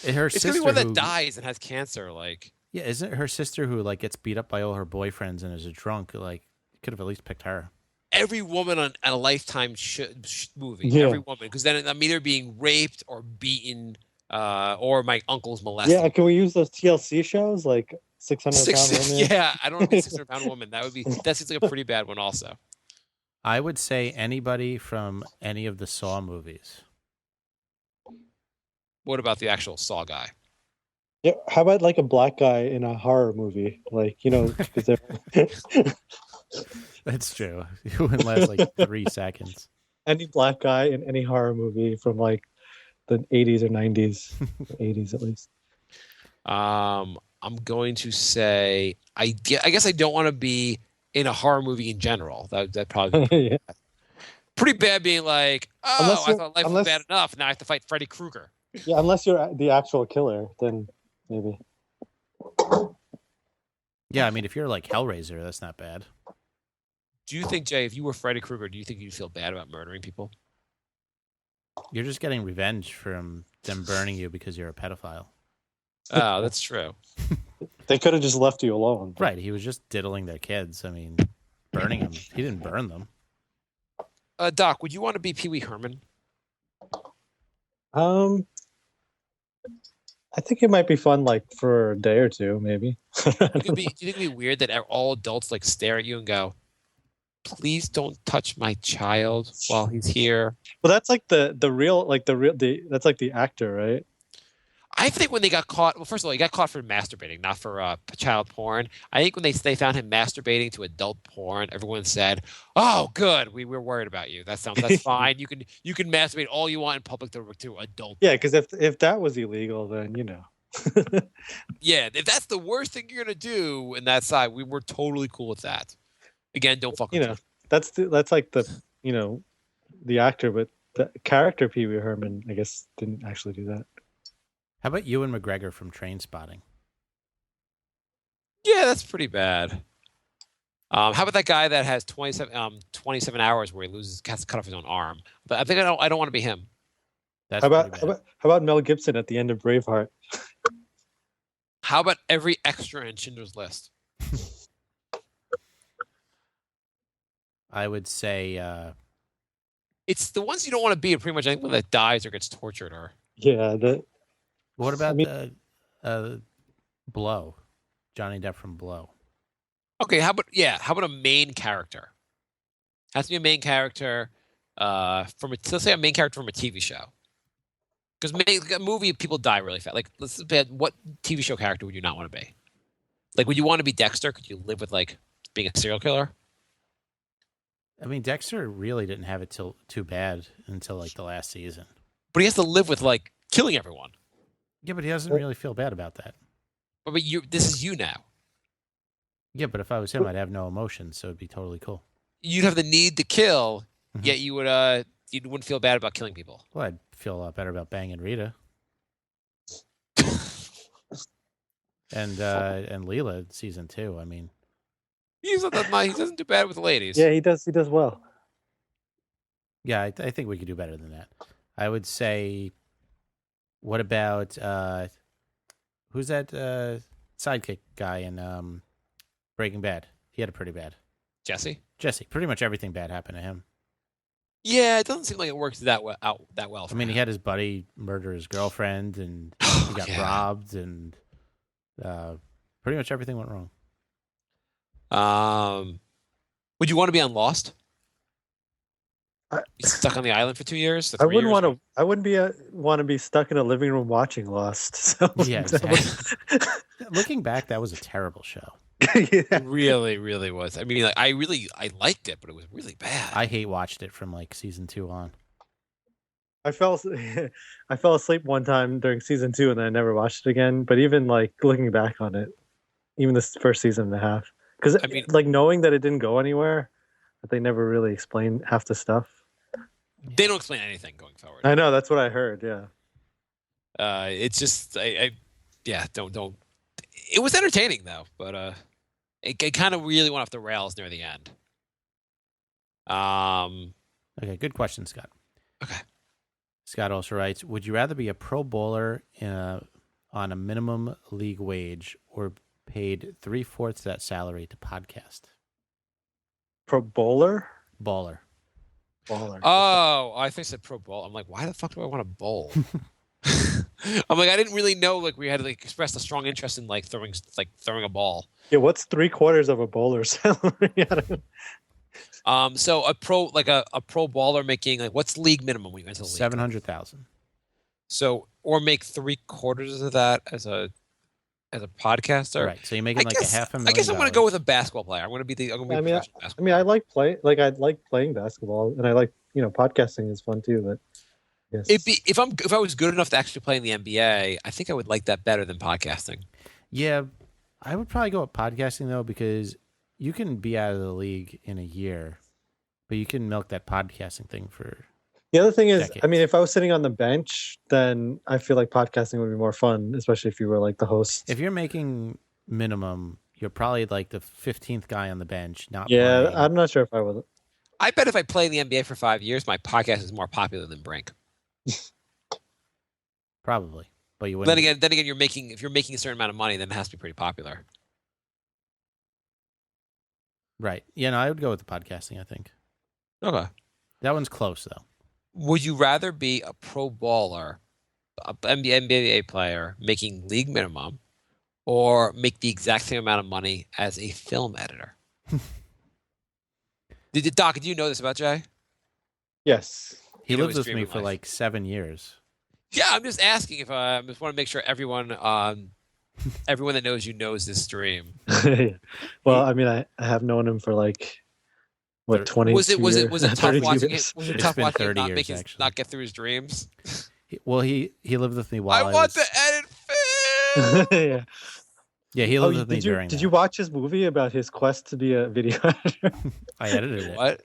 Speaker 1: her
Speaker 3: It's
Speaker 1: sister
Speaker 3: going to be one that
Speaker 1: who-
Speaker 3: dies and has cancer. Like,
Speaker 1: Yeah, isn't it her sister who like gets beat up by all her boyfriends and is a drunk? Like, you could have at least picked her.
Speaker 3: every woman on a Lifetime movie.
Speaker 2: Yeah.
Speaker 3: Every woman. Because then I'm either being raped or beaten or my uncle's molested.
Speaker 2: Yeah, can we use those TLC shows like 600-pound women?
Speaker 3: Yeah, I don't want to be a 600-pound woman. That seems like a pretty bad one also.
Speaker 1: I would say anybody from any of the Saw movies.
Speaker 3: What about the actual Saw guy?
Speaker 2: Yeah, how about like a black guy in a horror movie? Like, you know, because
Speaker 1: That's true. It wouldn't last like 3 seconds.
Speaker 2: any black guy in any horror movie from like the 80s or 90s, 80s at least.
Speaker 3: I'm going to say I guess I don't want to be in a horror movie in general. That probably be
Speaker 2: Yeah.
Speaker 3: pretty bad. Being like, oh,
Speaker 2: Unless
Speaker 3: I
Speaker 2: you're-
Speaker 3: thought life was
Speaker 2: unless-
Speaker 3: bad enough. Now I have to fight Freddy Krueger.
Speaker 2: Yeah, unless you're the actual killer, then maybe.
Speaker 1: Yeah, I mean, if you're like Hellraiser, that's not bad.
Speaker 3: Do you think, Jay, if you were Freddy Krueger, do you think you'd feel bad about murdering people?
Speaker 1: You're just getting revenge from them burning you because you're a pedophile.
Speaker 3: Oh, that's true.
Speaker 2: They could have just left you alone.
Speaker 1: Right. He was just diddling their kids. I mean, burning them. He didn't burn them.
Speaker 3: Doc, would you want to be Pee Wee Herman?
Speaker 2: I think it might be fun, like for a day or two, maybe.
Speaker 3: Do you think it'd be weird that all adults like stare at you and go, "Please don't touch my child while he's here"?
Speaker 2: Well, that's like the that's like the actor, right?
Speaker 3: I think when they got caught, well, first of all, he got caught for masturbating, not for child porn. I think when they found him masturbating to adult porn, everyone said, "Oh, good, we were worried about you. That's fine. You can masturbate all you want in public to adult."
Speaker 2: Yeah, because if that was illegal, then you know.
Speaker 3: Yeah, if that's the worst thing you're gonna do in that side, we were totally cool with that. Again, don't fuck with
Speaker 2: You know, that's like the actor, but the character Pee Wee Herman, I guess, didn't actually do that.
Speaker 1: How about Ewan McGregor from Train Spotting?
Speaker 3: Yeah, that's pretty bad. How about that guy that has 27 hours where he has to cut off his own arm? But I think I don't want to be him.
Speaker 1: That's
Speaker 2: How
Speaker 1: pretty
Speaker 2: about
Speaker 1: bad.
Speaker 2: how about Mel Gibson at the end of Braveheart?
Speaker 3: How about every extra in Schindler's List?
Speaker 1: I would say
Speaker 3: It's the ones you don't want to be are pretty much anyone that dies or gets tortured or.
Speaker 2: Yeah,
Speaker 1: What about
Speaker 2: mean-
Speaker 1: Blow? Johnny Depp from Blow.
Speaker 3: Okay, how about a main character? Has to be a main character let's say a main character from a TV show. Because a movie, people die really fast. Like, what TV show character would you not want to be? Like, would you want to be Dexter? Could you live with like being a serial killer?
Speaker 1: I mean, Dexter really didn't have it too bad until like the last season.
Speaker 3: But he has to live with like killing everyone.
Speaker 1: Yeah, but he doesn't really feel bad about that.
Speaker 3: But this is you now.
Speaker 1: Yeah, but if I was him, I'd have no emotions, so it'd be totally cool.
Speaker 3: You'd have the need to kill,
Speaker 1: Mhm.
Speaker 3: yet you wouldn't feel bad about killing people.
Speaker 1: Well, I'd feel a lot better about banging Rita and Leela in season 2. I mean,
Speaker 3: He doesn't do bad with the ladies.
Speaker 2: yeah, he does well.
Speaker 1: yeah, I think we could do better than that. I would say, what about who's that sidekick guy in Breaking Bad? He had it pretty bad.
Speaker 3: Jesse.
Speaker 1: Pretty much everything bad happened to him.
Speaker 3: Yeah, it doesn't seem like it works that well.
Speaker 1: I mean, he had his buddy murder his girlfriend, and he got
Speaker 3: Yeah.
Speaker 1: robbed, and pretty much everything went wrong.
Speaker 3: Would you want to be on Lost?
Speaker 2: I-
Speaker 3: You stuck on the island for 2 years.
Speaker 2: I wouldn't want to. I wouldn't want to be stuck in a living room watching Lost. So
Speaker 1: Yeah, exactly. Looking back, that was a terrible show.
Speaker 2: yeah.
Speaker 3: It really, really was. I mean, like, I liked it, but it was really bad.
Speaker 1: I hate watched it from like season 2 on.
Speaker 2: I fell asleep one time during season 2, and then I never watched it again. But even like looking back on it, even this first season and a half, because
Speaker 3: I mean-
Speaker 2: like knowing that it didn't go anywhere, that they never really explained half the stuff.
Speaker 3: They don't explain anything going forward.
Speaker 2: I know, that's what I heard. Yeah.
Speaker 3: It's just, don't. It was entertaining though, but it kind of really went off the rails near the end.
Speaker 1: Okay, good question, Scott.
Speaker 3: Okay.
Speaker 1: Scott also writes, would you rather be a pro bowler on a minimum league wage or paid 3/4 that salary to podcast?
Speaker 2: Pro bowler.
Speaker 1: Baller.
Speaker 2: Baller.
Speaker 3: Oh, I think I said pro bowl. I'm like, why the fuck do I want to bowl? I'm like, I didn't really know like we had like expressed a strong interest in like throwing a ball.
Speaker 2: Yeah. What's 3/4 of a bowler's salary? I don't know.
Speaker 3: So a pro baller making like what's league minimum when you enter the league?
Speaker 1: 700,000.
Speaker 3: So or make 3/4 of that as a podcaster.
Speaker 1: Right. So you're making like $500,000.
Speaker 3: I guess I'm going to go with a basketball player. I'm going to be a
Speaker 2: I mean,
Speaker 3: professional
Speaker 2: I
Speaker 3: basketball
Speaker 2: mean, I
Speaker 3: player.
Speaker 2: like playing basketball, and I like podcasting is fun too. But yes.
Speaker 3: If I was good enough to actually play in the NBA, I think I would like that better than podcasting.
Speaker 1: Yeah, I would probably go with podcasting though, because you can be out of the league in a year, but you can milk that podcasting thing for.
Speaker 2: The other thing is, I
Speaker 1: decades.
Speaker 2: mean, if I was sitting on the bench, then I feel like podcasting would be more fun, especially if you were like the host.
Speaker 1: If you're making minimum, you're probably like the 15th guy on the bench. Not
Speaker 2: Yeah,
Speaker 1: playing.
Speaker 2: I'm not sure if I would.
Speaker 3: I bet if I play in the NBA for 5 years, my podcast is more popular than Brink.
Speaker 1: Probably, but you
Speaker 3: Then
Speaker 1: wouldn't.
Speaker 3: again, if you're making a certain amount of money, then it has to be pretty popular.
Speaker 1: Right. Yeah, no, I would go with the podcasting. I think
Speaker 3: Okay.
Speaker 1: that one's close though.
Speaker 3: Would you rather be a pro baller, a NBA player making league minimum, or make the exact same amount of money as a film editor? Doc, do you know this about Jay?
Speaker 2: Yes.
Speaker 1: He
Speaker 3: You know
Speaker 1: lived
Speaker 3: his
Speaker 1: with
Speaker 3: dream
Speaker 1: me
Speaker 3: in
Speaker 1: for
Speaker 3: life.
Speaker 1: like 7 years.
Speaker 3: Yeah, I'm just asking if I just want to make sure everyone that knows you knows this dream.
Speaker 2: Well, I mean, I have known him for like what 20
Speaker 3: Was it tough
Speaker 2: 32
Speaker 3: watching
Speaker 2: years.
Speaker 3: it? Was it
Speaker 1: It's
Speaker 3: tough
Speaker 1: been
Speaker 3: watching him
Speaker 1: 30
Speaker 3: not
Speaker 1: years,
Speaker 3: make his,
Speaker 1: actually.
Speaker 3: not get through his dreams?
Speaker 1: He lived with me while
Speaker 3: I
Speaker 1: I
Speaker 3: want
Speaker 1: was.
Speaker 3: to edit film.
Speaker 2: Yeah.
Speaker 1: Yeah, he
Speaker 2: Oh,
Speaker 1: lived with me during.
Speaker 2: did
Speaker 1: that.
Speaker 2: you watch his movie about his quest to be a video editor?
Speaker 1: I edited it.
Speaker 3: What?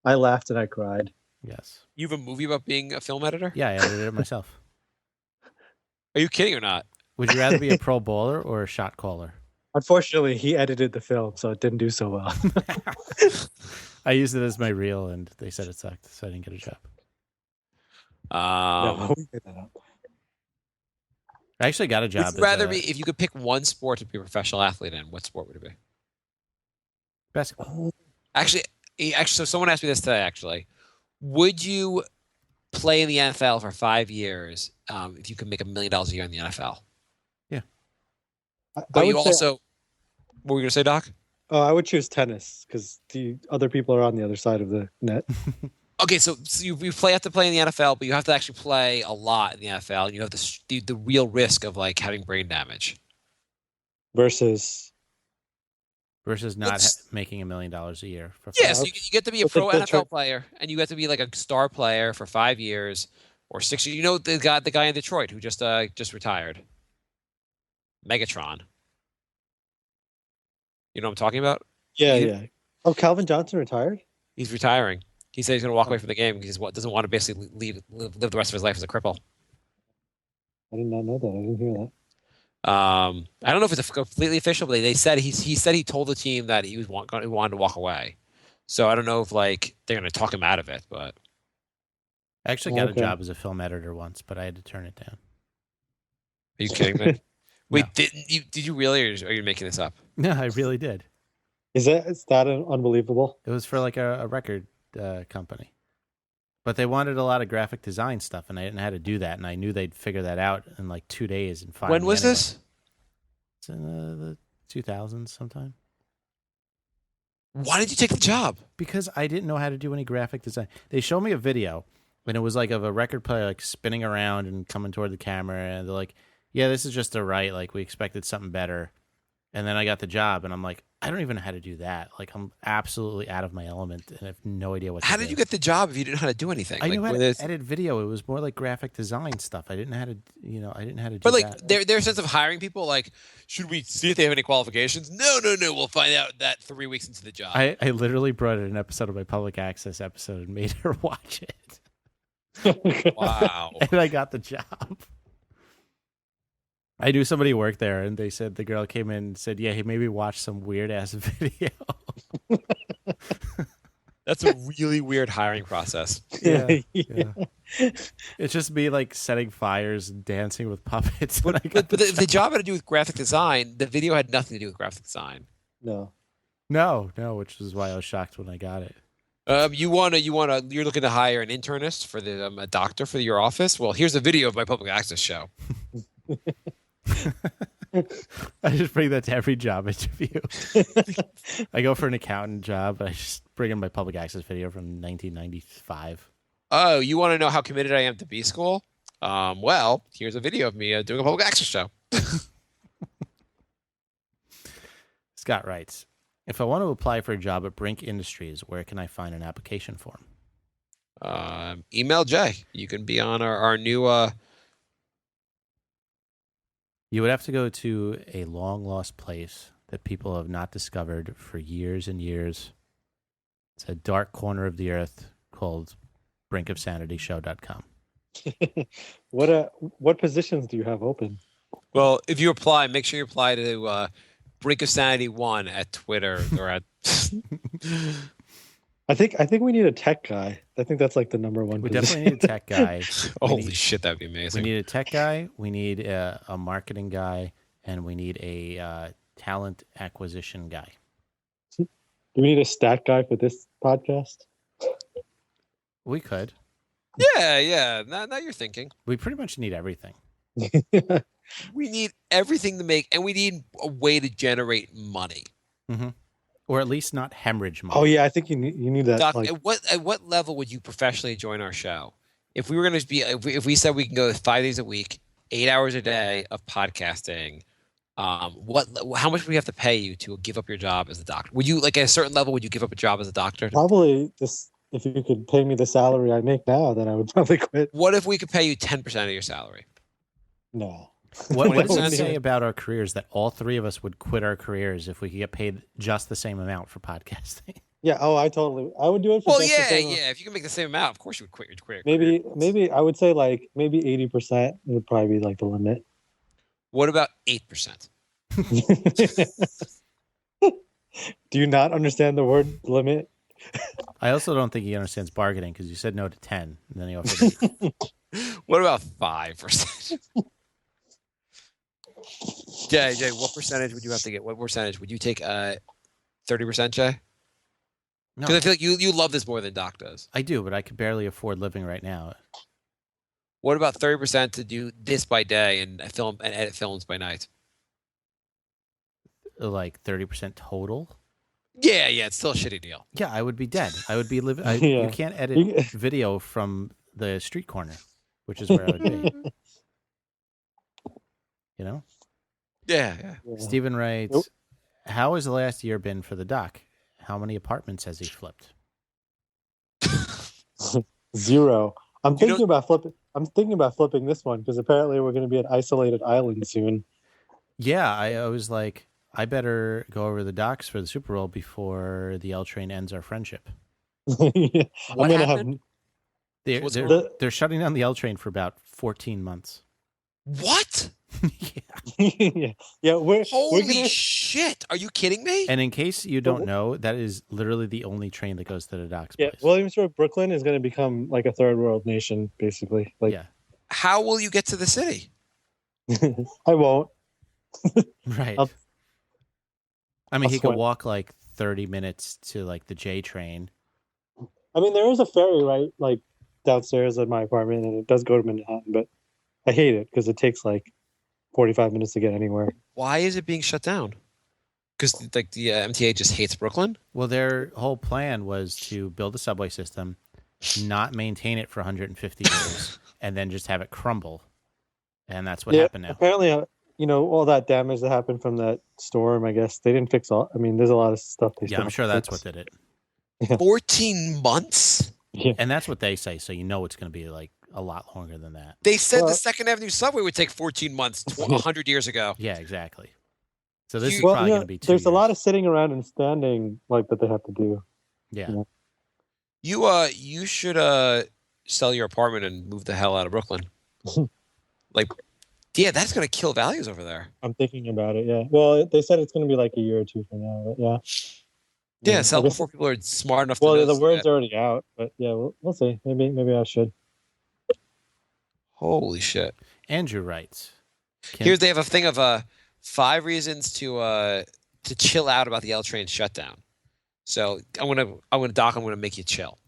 Speaker 2: I laughed and I cried.
Speaker 1: Yes.
Speaker 3: You have a movie about being a film editor?
Speaker 1: Yeah, I edited it myself.
Speaker 3: Are you kidding or not?
Speaker 1: Would you rather be a pro bowler or a shot caller?
Speaker 2: Unfortunately, he edited the film, so it didn't do so well.
Speaker 1: I used it as my reel, and they said it sucked, so I didn't get a job.
Speaker 2: No, we made that up.
Speaker 1: I actually got a job.
Speaker 3: Would you rather be if you could pick one sport to be a professional athlete in? What sport would it be?
Speaker 1: basketball.
Speaker 3: Actually, so someone asked me this today. Actually, Would you play in the NFL for 5 years if you could make $1 million a year in the NFL?
Speaker 2: I
Speaker 3: But you
Speaker 2: would say
Speaker 3: also, what were you going to say, Doc?
Speaker 2: I would choose tennis because the other people are on the other side of the net.
Speaker 3: Okay, so you have to play in the NFL, but you have to actually play a lot in the NFL, and you have the real risk of like having brain damage.
Speaker 2: Versus
Speaker 1: not making $1 million a year for
Speaker 3: Yeah,
Speaker 1: fun.
Speaker 3: so you get to be a
Speaker 2: But
Speaker 3: pro
Speaker 2: the
Speaker 3: NFL player, and you get to be like a star player for 5 years or 6 years. You know the guy in Detroit who just retired, Megatron. You know what I'm talking about?
Speaker 2: yeah,
Speaker 3: He-
Speaker 2: yeah. Oh, Calvin Johnson retired?
Speaker 3: He's retiring. He said he's going to walk away from the game because he doesn't want to basically live the rest of his life as a cripple.
Speaker 2: I did not know that. I didn't hear that.
Speaker 3: I don't know if it's completely official, but they said he said he told the team that he wanted to walk away. So I don't know if like they're going to talk him out of it, but
Speaker 1: I actually got
Speaker 2: Okay.
Speaker 1: a job as a film editor once, but I had to turn it down.
Speaker 3: are you kidding me? Wait,
Speaker 1: No.
Speaker 3: did you really, or are you making this up?
Speaker 1: No, I really did.
Speaker 2: Is that unbelievable?
Speaker 1: It was for like a record company. But they wanted a lot of graphic design stuff, and I didn't know how to do that, and I knew they'd figure that out in like 2 days and find
Speaker 3: When
Speaker 1: me
Speaker 3: was
Speaker 1: anyway.
Speaker 3: this?
Speaker 1: It's in the 2000s sometime.
Speaker 3: Why did you take the job?
Speaker 1: Because I didn't know how to do any graphic design. They showed me a video, and it was like of a record player like spinning around and coming toward the camera, and they're like, "Yeah, this is just a right. Like we expected something better." And then I got the job, and I'm like, I don't even know how to do that. Like I'm absolutely out of my element, and I have no idea what.
Speaker 3: How
Speaker 1: to
Speaker 3: did
Speaker 1: do.
Speaker 3: you get the job if you didn't know how to do anything?
Speaker 1: I
Speaker 3: Like,
Speaker 1: knew how
Speaker 3: were
Speaker 1: to
Speaker 3: there-
Speaker 1: edit video. It was more like graphic design stuff. I didn't know how to, I didn't know how to do
Speaker 3: But like
Speaker 1: that.
Speaker 3: their sense of hiring people, like, should we see if they have any qualifications? No. We'll find out that 3 weeks into the job.
Speaker 1: I literally brought in an episode of my public access episode and made her watch it,
Speaker 3: Wow.
Speaker 1: and I got the job. I knew somebody worked there, and they said the girl came in and said, "Yeah, he made me watch some weird ass video."
Speaker 3: That's a really weird hiring process.
Speaker 1: Yeah. It's just me like setting fires and dancing with puppets. when I got
Speaker 3: But the job had to do with graphic design. The video had nothing to do with graphic design.
Speaker 2: No.
Speaker 1: No, which is why I was shocked when I got it.
Speaker 3: You're looking to hire an internist for a doctor for your office. Well, here's a video of my public access show.
Speaker 1: I just bring that to every job interview. I go for an accountant job, but I just bring in my public access video from 1995.
Speaker 3: Oh, you want to know how committed I am to B school? Well, here's a video of me doing a public access show.
Speaker 1: Scott writes, if I want to apply for a job at Brink Industries, where can I find an application form?
Speaker 3: Email Jay. You can be on our new.
Speaker 1: You would have to go to a long lost place that people have not discovered for years and years. It's a dark corner of the earth called brinkofsanityshow.com.
Speaker 2: What positions do you have open?
Speaker 3: Well, if you apply, make sure you apply to Brink of Sanity 1 at Twitter or at.
Speaker 2: I think we need a tech guy. I think that's like the number one.
Speaker 1: We
Speaker 2: position.
Speaker 1: definitely need a tech guy.
Speaker 3: Holy shit, that'd be
Speaker 1: We
Speaker 3: amazing.
Speaker 1: need a tech guy. We need a marketing guy, and we need a talent acquisition guy.
Speaker 2: Do we need a stat guy for this podcast?
Speaker 1: We could.
Speaker 3: Yeah. Now you're thinking.
Speaker 1: We pretty much need everything.
Speaker 3: We need everything to make, and we need a way to generate money.
Speaker 1: Mm-hmm. Or at least not hemorrhage money.
Speaker 2: Oh yeah, I think you need that.
Speaker 3: Doc,
Speaker 2: like,
Speaker 3: at what level would you professionally join our show? If we were going to be, if we said we can go 5 days a week, 8 hours a day of podcasting, how much would we have to pay you to give up your job as a doctor? Would you, like, at a certain level, would you give up a job as a doctor?
Speaker 2: probably this. If you could pay me the salary I make now, then I would probably quit.
Speaker 3: What if we could pay you 10% of your salary?
Speaker 2: No.
Speaker 1: What does it
Speaker 3: 20%?
Speaker 1: say about our careers that all three of us would quit our careers if we could get paid just the same amount for podcasting?
Speaker 2: Yeah. Oh, I would do it. For
Speaker 3: Well,
Speaker 2: just the
Speaker 3: yeah.
Speaker 2: same amount.
Speaker 3: If you can make the same amount, of course you would quit your career.
Speaker 2: Maybe I would say like maybe 80% would probably be like the limit.
Speaker 3: What about 8%?
Speaker 2: Do you not understand the word limit?
Speaker 1: I also don't think he understands bargaining because you said no to 10, and then he offered 8.
Speaker 3: What about 5%? Jay, what percentage would you have to get? What percentage would you take? 30%, Jay?
Speaker 1: No,
Speaker 3: Because I feel like you love this more than Doc does.
Speaker 1: I do, but I could barely afford living right now.
Speaker 3: What about 30% to do this by day and film and edit films by night?
Speaker 1: Like 30% total.
Speaker 3: Yeah, it's still a shitty deal.
Speaker 1: Yeah, I would be dead. I would be living.
Speaker 2: Yeah.
Speaker 1: You can't edit
Speaker 2: You-
Speaker 1: video from the street corner, which is where I would be. You know,
Speaker 3: Yeah.
Speaker 2: Yeah.
Speaker 1: Stephen writes,
Speaker 2: Nope.
Speaker 1: "How has the last year been for the doc? How many apartments has he flipped?"
Speaker 2: 0. I'm
Speaker 3: You
Speaker 2: thinking about flipping. I'm thinking about flipping this one because apparently we're going to be an isolated island soon.
Speaker 1: Yeah, I was like, I better go over the docks for the Super Bowl before the L train ends our friendship.
Speaker 2: Yeah.
Speaker 3: What
Speaker 2: I'm gonna
Speaker 3: happened?
Speaker 1: They're,
Speaker 3: What's
Speaker 1: they're,
Speaker 3: going
Speaker 1: they're shutting down the L train for about 14 months.
Speaker 3: What?
Speaker 2: yeah, yeah. We're
Speaker 3: Holy
Speaker 2: gonna.
Speaker 3: shit! Are you kidding me?
Speaker 1: And in case you don't know, that is literally the only train that goes to the docks
Speaker 2: Yeah,
Speaker 1: place.
Speaker 2: Williamsburg, Brooklyn is going to become like a third world nation, basically. Like,
Speaker 1: yeah,
Speaker 3: How will you get to the city?
Speaker 2: I won't.
Speaker 1: right.
Speaker 2: I'll-
Speaker 1: I mean,
Speaker 2: I'll
Speaker 1: he could
Speaker 2: sweat.
Speaker 1: walk like 30 minutes to like the J train.
Speaker 2: I mean, there is a ferry right, like downstairs at my apartment, and it does go to Manhattan, but I hate it because it takes like 45 minutes to get anywhere.
Speaker 3: Why is it being shut down? Because like the MTA just hates Brooklyn.
Speaker 1: Well, their whole plan was to build a subway system, not maintain it for 150 years, and then just have it crumble. And that's what happened now.
Speaker 2: Apparently, all that damage that happened from that storm. I guess they didn't fix all. I mean, there's a lot of stuff they.
Speaker 1: Yeah,
Speaker 2: still
Speaker 1: I'm
Speaker 2: have
Speaker 1: sure
Speaker 2: to
Speaker 1: that's
Speaker 2: fix.
Speaker 1: what did it.
Speaker 3: 14 months?
Speaker 2: Yeah.
Speaker 1: And that's what they say, so you know it's going to be like a lot longer than that.
Speaker 3: They said
Speaker 2: Well-
Speaker 3: the Second Avenue subway would take 14 months 100 years ago.
Speaker 1: Yeah, exactly. So this is
Speaker 3: Well,
Speaker 1: probably going to be 2
Speaker 2: there's a
Speaker 1: years.
Speaker 2: lot of sitting around and standing like that they have to do.
Speaker 1: Yeah.
Speaker 3: You should sell your apartment and move the hell out of Brooklyn. Like, yeah, that's going to kill values over there.
Speaker 2: I'm thinking about it. Yeah. Well, they said it's going to be like a year or two from now. But yeah.
Speaker 3: Yeah, sell
Speaker 2: I guess-
Speaker 3: before people are smart enough
Speaker 2: Well,
Speaker 3: to
Speaker 2: the
Speaker 3: know.
Speaker 2: word's already out, but yeah, we'll see. Maybe I should.
Speaker 3: Holy shit!
Speaker 1: Andrew writes.
Speaker 3: They have a thing of 5 reasons to chill out about the L train shutdown. So I'm gonna make you chill.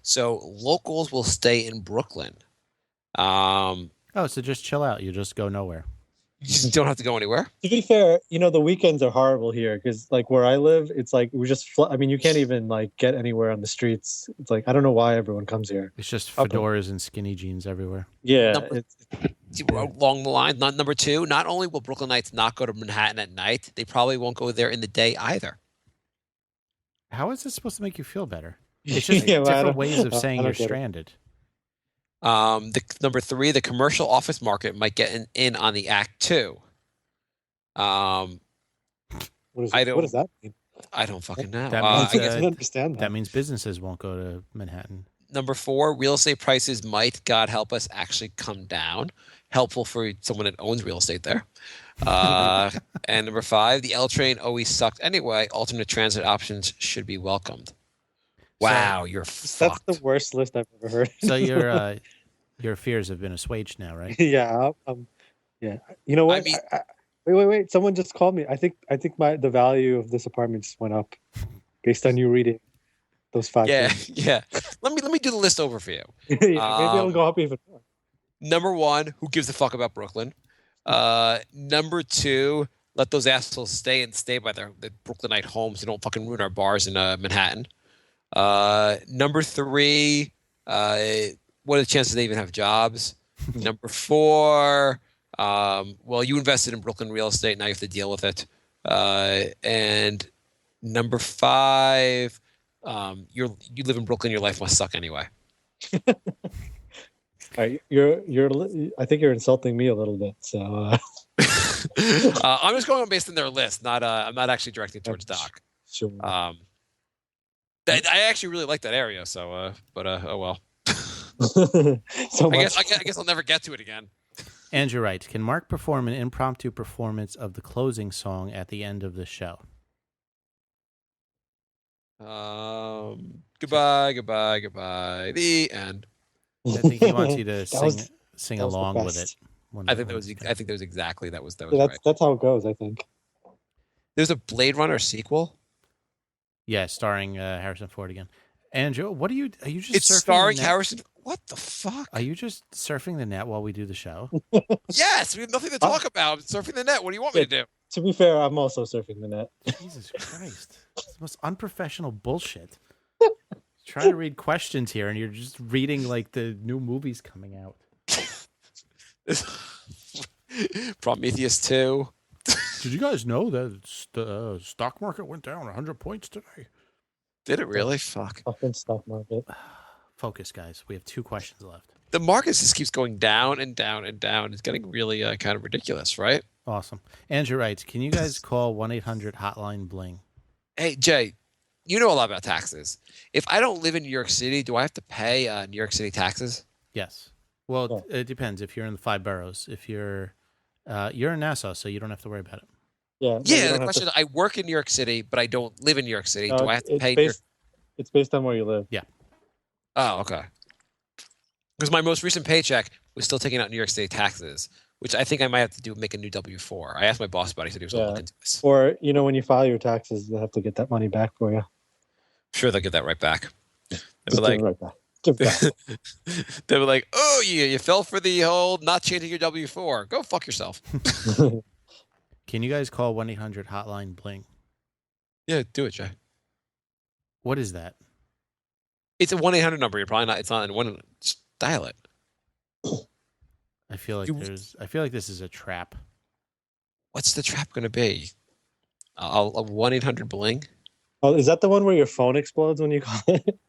Speaker 3: So locals will stay in Brooklyn.
Speaker 1: Oh, so just chill out. You just go nowhere.
Speaker 3: You just don't have to go anywhere.
Speaker 2: To be fair, the weekends are horrible here because, like, where I live, it's like we just. I mean, you can't even like get anywhere on the streets. It's like I don't know why everyone comes here.
Speaker 1: It's just
Speaker 2: Okay.
Speaker 1: fedoras and skinny jeans everywhere.
Speaker 2: Yeah,
Speaker 3: Number- Along the line, number 2, not only will Brooklynites not go to Manhattan at night, they probably won't go there in the day either.
Speaker 1: How is this supposed to make you feel better? It's just
Speaker 2: Yeah, well, I
Speaker 1: different
Speaker 2: don't-
Speaker 1: ways of
Speaker 2: I
Speaker 1: saying
Speaker 2: don't
Speaker 1: you're
Speaker 2: get it.
Speaker 1: stranded.
Speaker 3: Number 3, the commercial office market might get in on the Act 2.
Speaker 2: What
Speaker 3: I don't-
Speaker 2: does that mean?
Speaker 3: I don't fucking know.
Speaker 1: That
Speaker 3: I
Speaker 1: means,
Speaker 3: guess
Speaker 2: I don't understand that.
Speaker 1: That means businesses won't go to Manhattan.
Speaker 3: number 4, real estate prices might, God help us, actually come down. Helpful for someone that owns real estate there. And number 5, the L train always sucked anyway. Alternate transit options should be welcomed. Wow, you're
Speaker 2: That's
Speaker 3: fucked.
Speaker 2: the worst list I've ever heard.
Speaker 1: So your fears have been assuaged now, right?
Speaker 2: Yeah, yeah. You know what?
Speaker 3: I mean-
Speaker 2: Wait. Someone just called me. I think the value of this apartment just went up based on you reading those 5
Speaker 3: Yeah,
Speaker 2: things.
Speaker 3: yeah. Let me do the list over for you.
Speaker 2: Yeah, maybe it'll go up even more.
Speaker 3: Number 1, who gives a fuck about Brooklyn? Number 2, let those assholes stay by their Brooklynite homes. They don't fucking ruin our bars in Manhattan. Number 3, what are the chances they even have jobs? Number 4, well, you invested in Brooklyn real estate. Now you have to deal with it. And number 5, you live in Brooklyn. Your life must suck anyway.
Speaker 2: All right, I think you're insulting me a little bit. So
Speaker 3: I'm just going based on their list. I'm not actually directed towards Doc.
Speaker 2: sure.
Speaker 3: I actually really like that area. So, but oh well.
Speaker 2: So
Speaker 3: I
Speaker 2: much.
Speaker 3: guess I'll never get to it again.
Speaker 1: Andrew writes, can Mark perform an impromptu performance of the closing song at the end of the show?
Speaker 3: Goodbye. The end.
Speaker 1: I think he wants you to
Speaker 2: That was-
Speaker 1: sing
Speaker 2: that was the
Speaker 1: along with
Speaker 2: best.
Speaker 1: it. when
Speaker 3: I think
Speaker 1: when
Speaker 3: that was
Speaker 1: it's
Speaker 3: I think that was exactly that was
Speaker 2: Yeah,
Speaker 3: right.
Speaker 2: that's how it goes. I think.
Speaker 3: There's a Blade Runner sequel.
Speaker 1: Yeah, starring Harrison Ford again. Andrew, what are you just
Speaker 3: It's
Speaker 1: surfing
Speaker 3: starring
Speaker 1: the net?
Speaker 3: Harrison. What the fuck?
Speaker 1: Are you just surfing the net while we do the show?
Speaker 3: Yes, we have nothing to talk about. I'm surfing the net. What do you want me to do?
Speaker 2: To be fair, I'm also surfing the net.
Speaker 1: Jesus Christ. It's the most unprofessional bullshit. Trying to read questions here and you're just reading like the new movies coming out.
Speaker 3: Prometheus 2.
Speaker 1: Did you guys know that the stock market went down 100 points today?
Speaker 3: Did it really? Fuck.
Speaker 2: Fucking stock market.
Speaker 1: Focus, guys. We have 2 questions left.
Speaker 3: The market just keeps going down and down and down. It's getting really kind of ridiculous, right?
Speaker 1: Awesome. Andrew writes, can you guys call 1-800-HOTLINE-BLING?
Speaker 3: Hey, Jay, you know a lot about taxes. If I don't live in New York City, do I have to pay New York City taxes?
Speaker 1: Yes. Well, it depends. If you're in the 5 boroughs, if you're in Nassau, so you don't have to worry about it.
Speaker 2: Yeah.
Speaker 3: Yeah, the question is, I work in New York City, but I don't live in New York City. Do I have to pay?
Speaker 2: It's based on where you live.
Speaker 1: Yeah.
Speaker 3: Oh, okay. Because my most recent paycheck was still taking out New York State taxes, which I think I might have to make a new W-4. I asked my boss about it. He said he was going to look into this.
Speaker 2: Or, when you file your taxes, they'll have to get that money back for you.
Speaker 3: I'm sure they'll get that right back.
Speaker 2: Just give it right back. Give it back.
Speaker 3: They were like, oh, you fell for the whole not changing your W-4. Go fuck yourself.
Speaker 1: Can you guys call 1-800-HOTLINE-BLING?
Speaker 3: Yeah, do it, Jay.
Speaker 1: What is that?
Speaker 3: It's a 1-800 number. You're probably not. It's not in one. Just dial it.
Speaker 1: I feel like this is a trap.
Speaker 3: What's the trap going to be? A 1-800-BLING?
Speaker 2: Oh, is that the one where your phone explodes when you call it?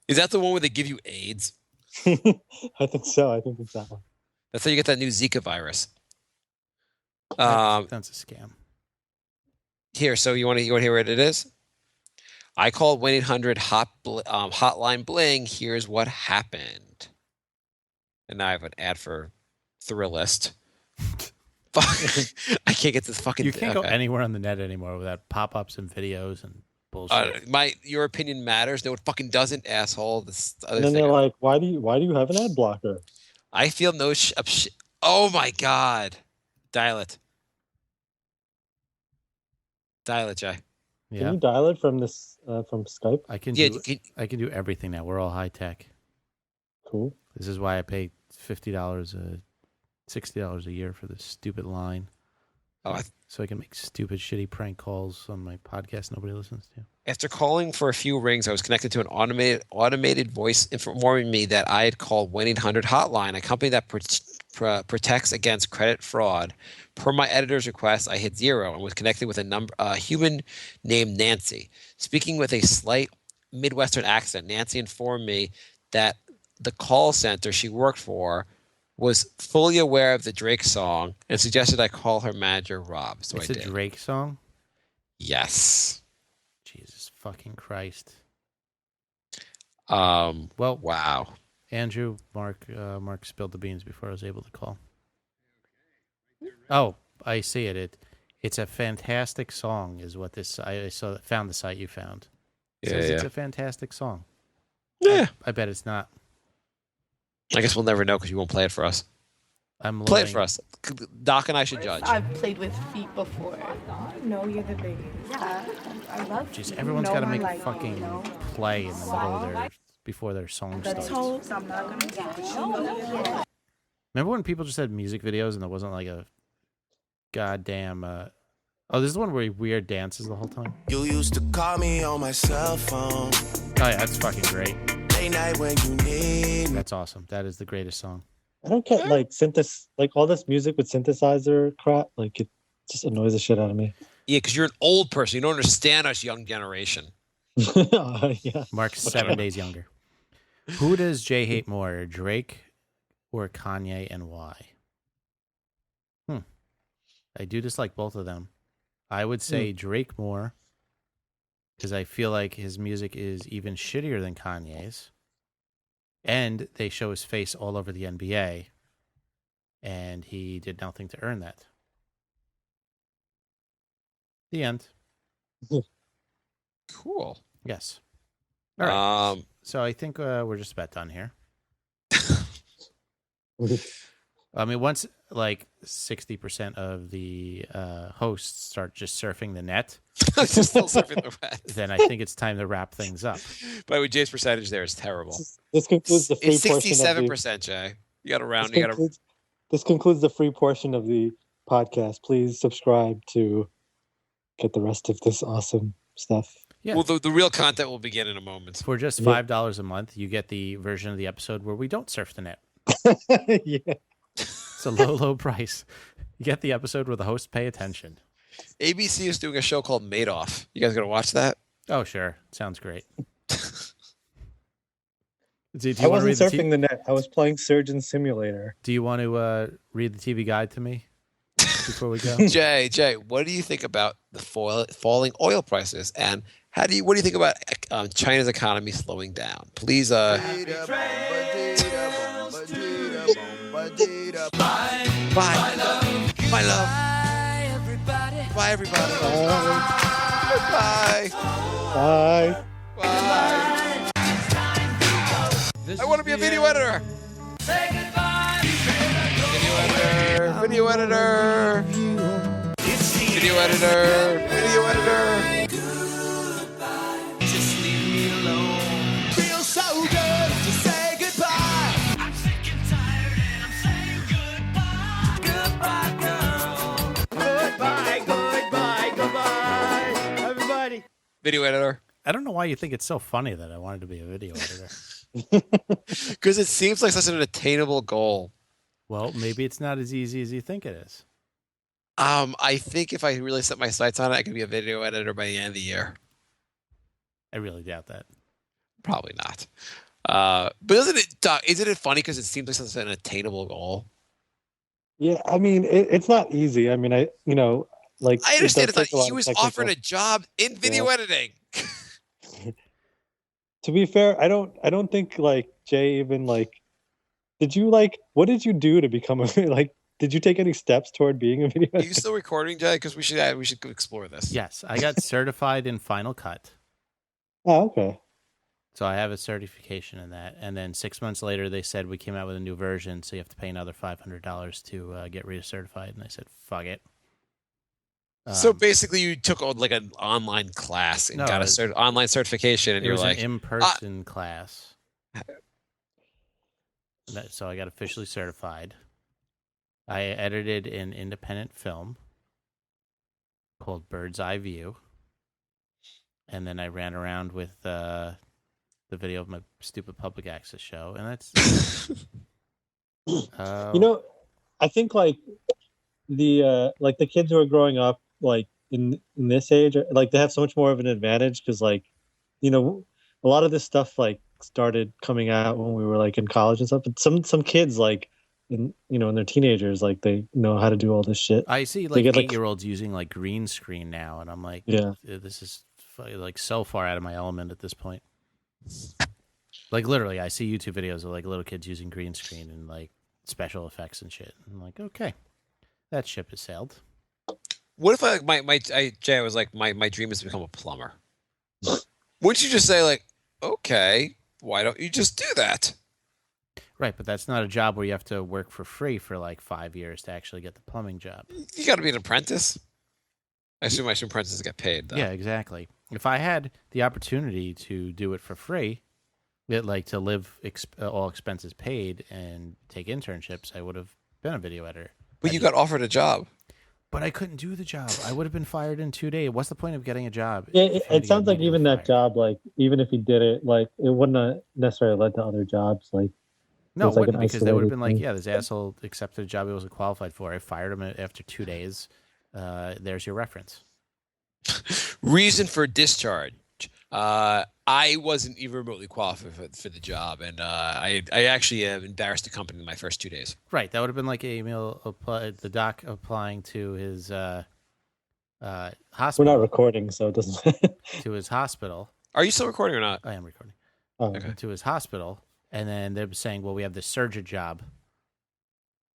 Speaker 3: Is that the one where they give you AIDS?
Speaker 2: I think so. I think it's that one.
Speaker 3: That's how you get that new Zika virus.
Speaker 1: That's a scam.
Speaker 3: Here, so you want to hear what it is? I called 1-800 hotline bling. Here's what happened. And now I have an ad for Thrillist. Fuck. I can't get this fucking.
Speaker 1: You can't go anywhere on the net anymore without pop-ups and videos and bullshit.
Speaker 3: Your opinion matters. No, it fucking doesn't, asshole. This other
Speaker 2: And then
Speaker 3: thing.
Speaker 2: they're like, "Why do you have an ad blocker?"
Speaker 3: I feel no Oh my god! Dial it. Dial it, Jay.
Speaker 1: Yeah,
Speaker 2: Can you dial it from this from Skype?
Speaker 1: I can.
Speaker 3: Yeah,
Speaker 1: I can do everything now. We're all high tech.
Speaker 2: Cool.
Speaker 1: This is why I pay $50, $60 a year for this stupid line.
Speaker 3: Oh,
Speaker 1: so I can make stupid, shitty prank calls on my podcast nobody listens to.
Speaker 3: After calling for a few rings, I was connected to an automated voice informing me that I had called 1-800-HOTLINE, a company that protects against credit fraud. Per my editor's request, I hit 0 and was connected with a human named Nancy. Speaking with a slight Midwestern accent, Nancy informed me that the call center she worked for was fully aware of the Drake song and suggested I call her manager, Rob. So
Speaker 1: it's
Speaker 3: I did.
Speaker 1: It's a Drake song?
Speaker 3: Yes.
Speaker 1: Jesus fucking Christ.
Speaker 3: Well,
Speaker 1: wow. Andrew, Mark spilled the beans before I was able to call. Oh, I see it. It's a fantastic song, is what this. I found the site you found. It says it's a fantastic song.
Speaker 3: Yeah,
Speaker 1: I bet it's not.
Speaker 3: I guess we'll never know because you won't play it for us. Play it for us. Doc and I should judge.
Speaker 6: I've played with feet before. No, you're the biggest. Yeah, I love.
Speaker 1: Jeez, everyone's got to make a fucking play in the middle of before their song starts.
Speaker 6: I'm not gonna get you.
Speaker 1: Remember when people just had music videos and there wasn't like a goddamn. Oh, this is the one where he weird dances the whole time.
Speaker 7: You used to call me on my cell phone.
Speaker 1: Oh yeah, that's fucking great.
Speaker 7: Late night when you need me.
Speaker 1: That's awesome. That is the greatest song.
Speaker 2: I don't get all this music with synthesizer crap. Like it just annoys the shit out of me.
Speaker 3: Yeah, because you're an old person. You don't understand us, young generation.
Speaker 2: Yeah.
Speaker 1: Mark's 7 days younger. Who does Jay hate more, Drake or Kanye, and why? I do dislike both of them. I would say Drake more because I feel like his music is even shittier than Kanye's. And they show his face all over the NBA. And he did nothing to earn that. The end.
Speaker 3: Cool.
Speaker 1: Yes. All right. So I think we're just about done here. I mean, once like 60% of the hosts start just surfing the net,
Speaker 3: Just still surfing the web.
Speaker 1: then I think it's time to wrap things up.
Speaker 3: By the way, Jay's percentage there is terrible.
Speaker 2: This concludes the free
Speaker 3: It's
Speaker 2: portion of the.
Speaker 3: 67%, Jay. You got to round.
Speaker 2: This concludes the free portion of the podcast. Please subscribe to get the rest of this awesome stuff.
Speaker 1: Yeah.
Speaker 3: Well, the real content will begin in a moment.
Speaker 1: For just $5 a month, you get the version of the episode where we don't surf the net.
Speaker 2: Yeah.
Speaker 1: It's a low price. You get the episode where the hosts pay attention.
Speaker 3: ABC is doing a show called Madoff. You guys gonna watch that?
Speaker 1: Oh, sure. Sounds great.
Speaker 2: I wasn't surfing the net. I was playing Surgeon Simulator.
Speaker 1: Do you want to read the TV guide to me before we go?
Speaker 3: Jay, what do you think about the falling oil prices, and what do you think about China's economy slowing down? Please, Bye, my love. Bye, everybody. Bye.
Speaker 2: Bye.
Speaker 3: Bye. I want to be a video editor.
Speaker 8: Say goodbye.
Speaker 3: Video editor. Video editor. Video editor.
Speaker 8: Just leave me alone.
Speaker 7: Feels so good to say goodbye.
Speaker 8: I'm sick and tired and I'm saying goodbye. Goodbye, girl.
Speaker 4: Goodbye, everybody.
Speaker 3: Video editor.
Speaker 1: I don't know why you think it's so funny that I wanted to be a video editor.
Speaker 3: Because it seems like such an attainable goal.
Speaker 1: Well, maybe it's not as easy as you think it is.
Speaker 3: I think if I really set my sights on it, I could be a video editor by the end of the year.
Speaker 1: I really doubt that.
Speaker 3: Probably not. But isn't it funny because it seems like such an attainable goal?
Speaker 2: Yeah, I mean, it's not easy. I mean, I
Speaker 3: understand
Speaker 2: it does take a lot
Speaker 3: he
Speaker 2: of
Speaker 3: was
Speaker 2: technical-
Speaker 3: offered a job in video editing.
Speaker 2: To be fair, I don't think like Jay even what did you do to become a did you take any steps toward being a video
Speaker 3: Are
Speaker 2: editor?
Speaker 3: you still recording, Jay? Because we should explore this.
Speaker 1: Yes, I got certified in Final Cut.
Speaker 2: Oh, okay.
Speaker 1: So I have a certification in that. And then 6 months later, they said we came out with a new version, so you have to pay another $500 to get recertified. And I said, fuck it.
Speaker 3: So basically, you took like an online class and got an online certification, and
Speaker 1: it
Speaker 3: you're
Speaker 1: was
Speaker 3: like,
Speaker 1: an in-person class. So I got officially certified. I edited an independent film called Bird's Eye View. And then I ran around with the video of my stupid public access show. And that's...
Speaker 2: I think the kids who are growing up like in this age, like they have so much more of an advantage because a lot of this stuff like started coming out when we were like in college and stuff. But some kids like in their teenagers, like they know how to do all this shit.
Speaker 1: I see like 8-year-olds using like green screen now, and I'm like,
Speaker 2: yeah,
Speaker 1: this is like so far out of my element at this point. Like literally, I see YouTube videos of like little kids using green screen and like special effects and shit. I'm like, okay, that ship has sailed.
Speaker 3: what if Jay was like, my dream is to become a plumber? Wouldn't you just say like, okay, why don't you just do that?
Speaker 1: Right, but that's not a job where you have to work for free for like 5 years to actually get the plumbing job.
Speaker 3: You got to be an apprentice. I assume apprentices get paid, though.
Speaker 1: Yeah, exactly. If I had the opportunity to do it for free, to live all expenses paid and take internships, I would have been a video editor.
Speaker 3: But you got offered a job.
Speaker 1: But I couldn't do the job. I would have been fired in 2 days. What's the point of getting a job?
Speaker 2: Yeah, it sounds like even that job, like even if he did it, like it wouldn't have necessarily led to other jobs. Like
Speaker 1: no, it wouldn't, because they would have been like,
Speaker 2: thing.
Speaker 1: yeah, this asshole accepted a job he wasn't qualified for. I fired him after 2 days. There's your reference.
Speaker 3: Reason for discharge. I wasn't even remotely qualified for the job, and I actually embarrassed the company in my first 2 days.
Speaker 1: Right, that would have been like the doc applying to his hospital.
Speaker 2: We're not recording, so it doesn't.
Speaker 1: To his hospital.
Speaker 3: Are you still recording or not?
Speaker 1: I am recording.
Speaker 2: Oh.
Speaker 3: Okay.
Speaker 1: To his hospital, and then they're saying, "Well, we have this surgeon job,"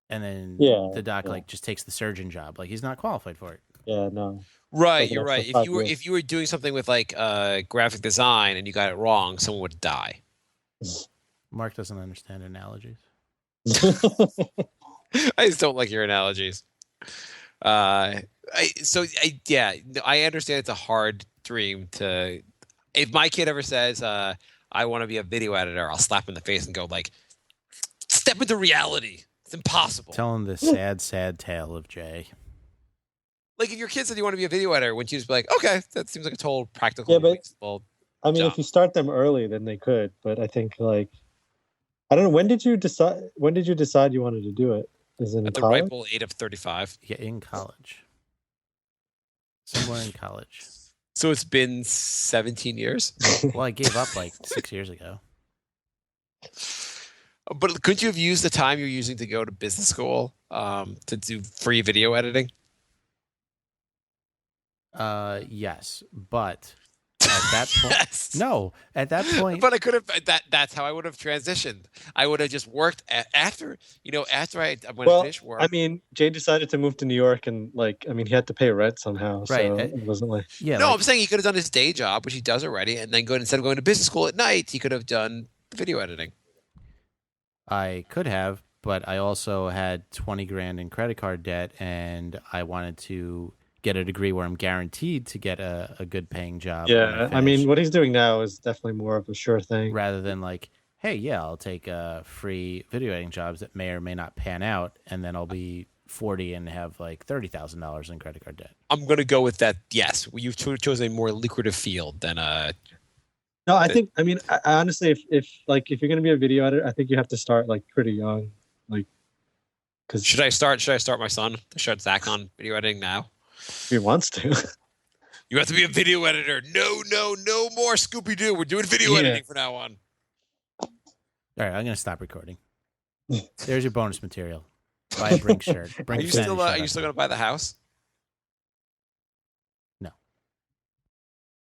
Speaker 1: and then the doc just takes the surgeon job, like he's not qualified for it.
Speaker 2: Yeah, no.
Speaker 3: Right, you're right. If you were doing something with like graphic design and you got it wrong, someone would die.
Speaker 1: Mark doesn't understand analogies.
Speaker 3: I just don't like your analogies. I understand it's a hard dream to. If my kid ever says, "I want to be a video editor," I'll slap him in the face and go like, "Step into reality. It's impossible."
Speaker 1: Tell him the sad, sad tale of Jay.
Speaker 3: Like if your kid said you want to be a video editor, wouldn't you just be like, "Okay, that seems like a total practical,
Speaker 2: Yeah, but-
Speaker 3: reasonable
Speaker 2: I mean,
Speaker 3: job."
Speaker 2: if you start them early, then they could. But I think like, I don't know. When did you decide? When did you decide you wanted to do it? Is it in
Speaker 3: At the
Speaker 2: college?
Speaker 3: ripe old age of 35.
Speaker 1: Yeah, in college. Somewhere in college.
Speaker 3: So it's been 17 years.
Speaker 1: Well, I gave up like 6 years ago.
Speaker 3: But couldn't you have used the time you're using to go to business school to do free video editing?
Speaker 1: Yes, but at that point,
Speaker 3: Yes.
Speaker 1: no, at that point,
Speaker 3: But I could have. That's how I would have transitioned. I would have just worked after. After I when I
Speaker 2: Well,
Speaker 3: finished work.
Speaker 2: I mean, Jay decided to move to New York, and like, I mean, he had to pay rent somehow.
Speaker 1: Right,
Speaker 2: So
Speaker 1: it-
Speaker 2: it wasn't like.
Speaker 1: yeah,
Speaker 3: no,
Speaker 1: like,
Speaker 3: I'm saying he could have done his day job, which he does already, and then instead of going to business school at night, he could have done video editing.
Speaker 1: I could have, but I also had 20 grand in credit card debt, and I wanted to get a degree where I'm guaranteed to get a good paying job. when
Speaker 2: Yeah, I mean,
Speaker 1: finish,
Speaker 2: what he's doing now is definitely more of a sure thing.
Speaker 1: rather than like, hey, yeah, I'll take free video editing jobs that may or may not pan out, and then I'll be 40 and have like $30,000 in credit card debt.
Speaker 3: I'm going to go with that. Yes, you've chosen a more lucrative field than
Speaker 2: No, I think. I mean, I honestly, if you're gonna be a video editor, I think you have to start like pretty young, like because
Speaker 3: Should I start my son to start Zach on video editing now?
Speaker 2: he wants to.
Speaker 3: You have to be a video editor. No more Scooby Doo. We're doing video
Speaker 2: Yeah.
Speaker 3: editing from now on.
Speaker 1: All right, I'm going to stop recording. There's your bonus material. Buy a Brink shirt.
Speaker 3: Are
Speaker 1: Brink
Speaker 3: you
Speaker 1: Fanny
Speaker 3: still
Speaker 1: shirt
Speaker 3: are you
Speaker 1: up.
Speaker 3: still going to buy the house?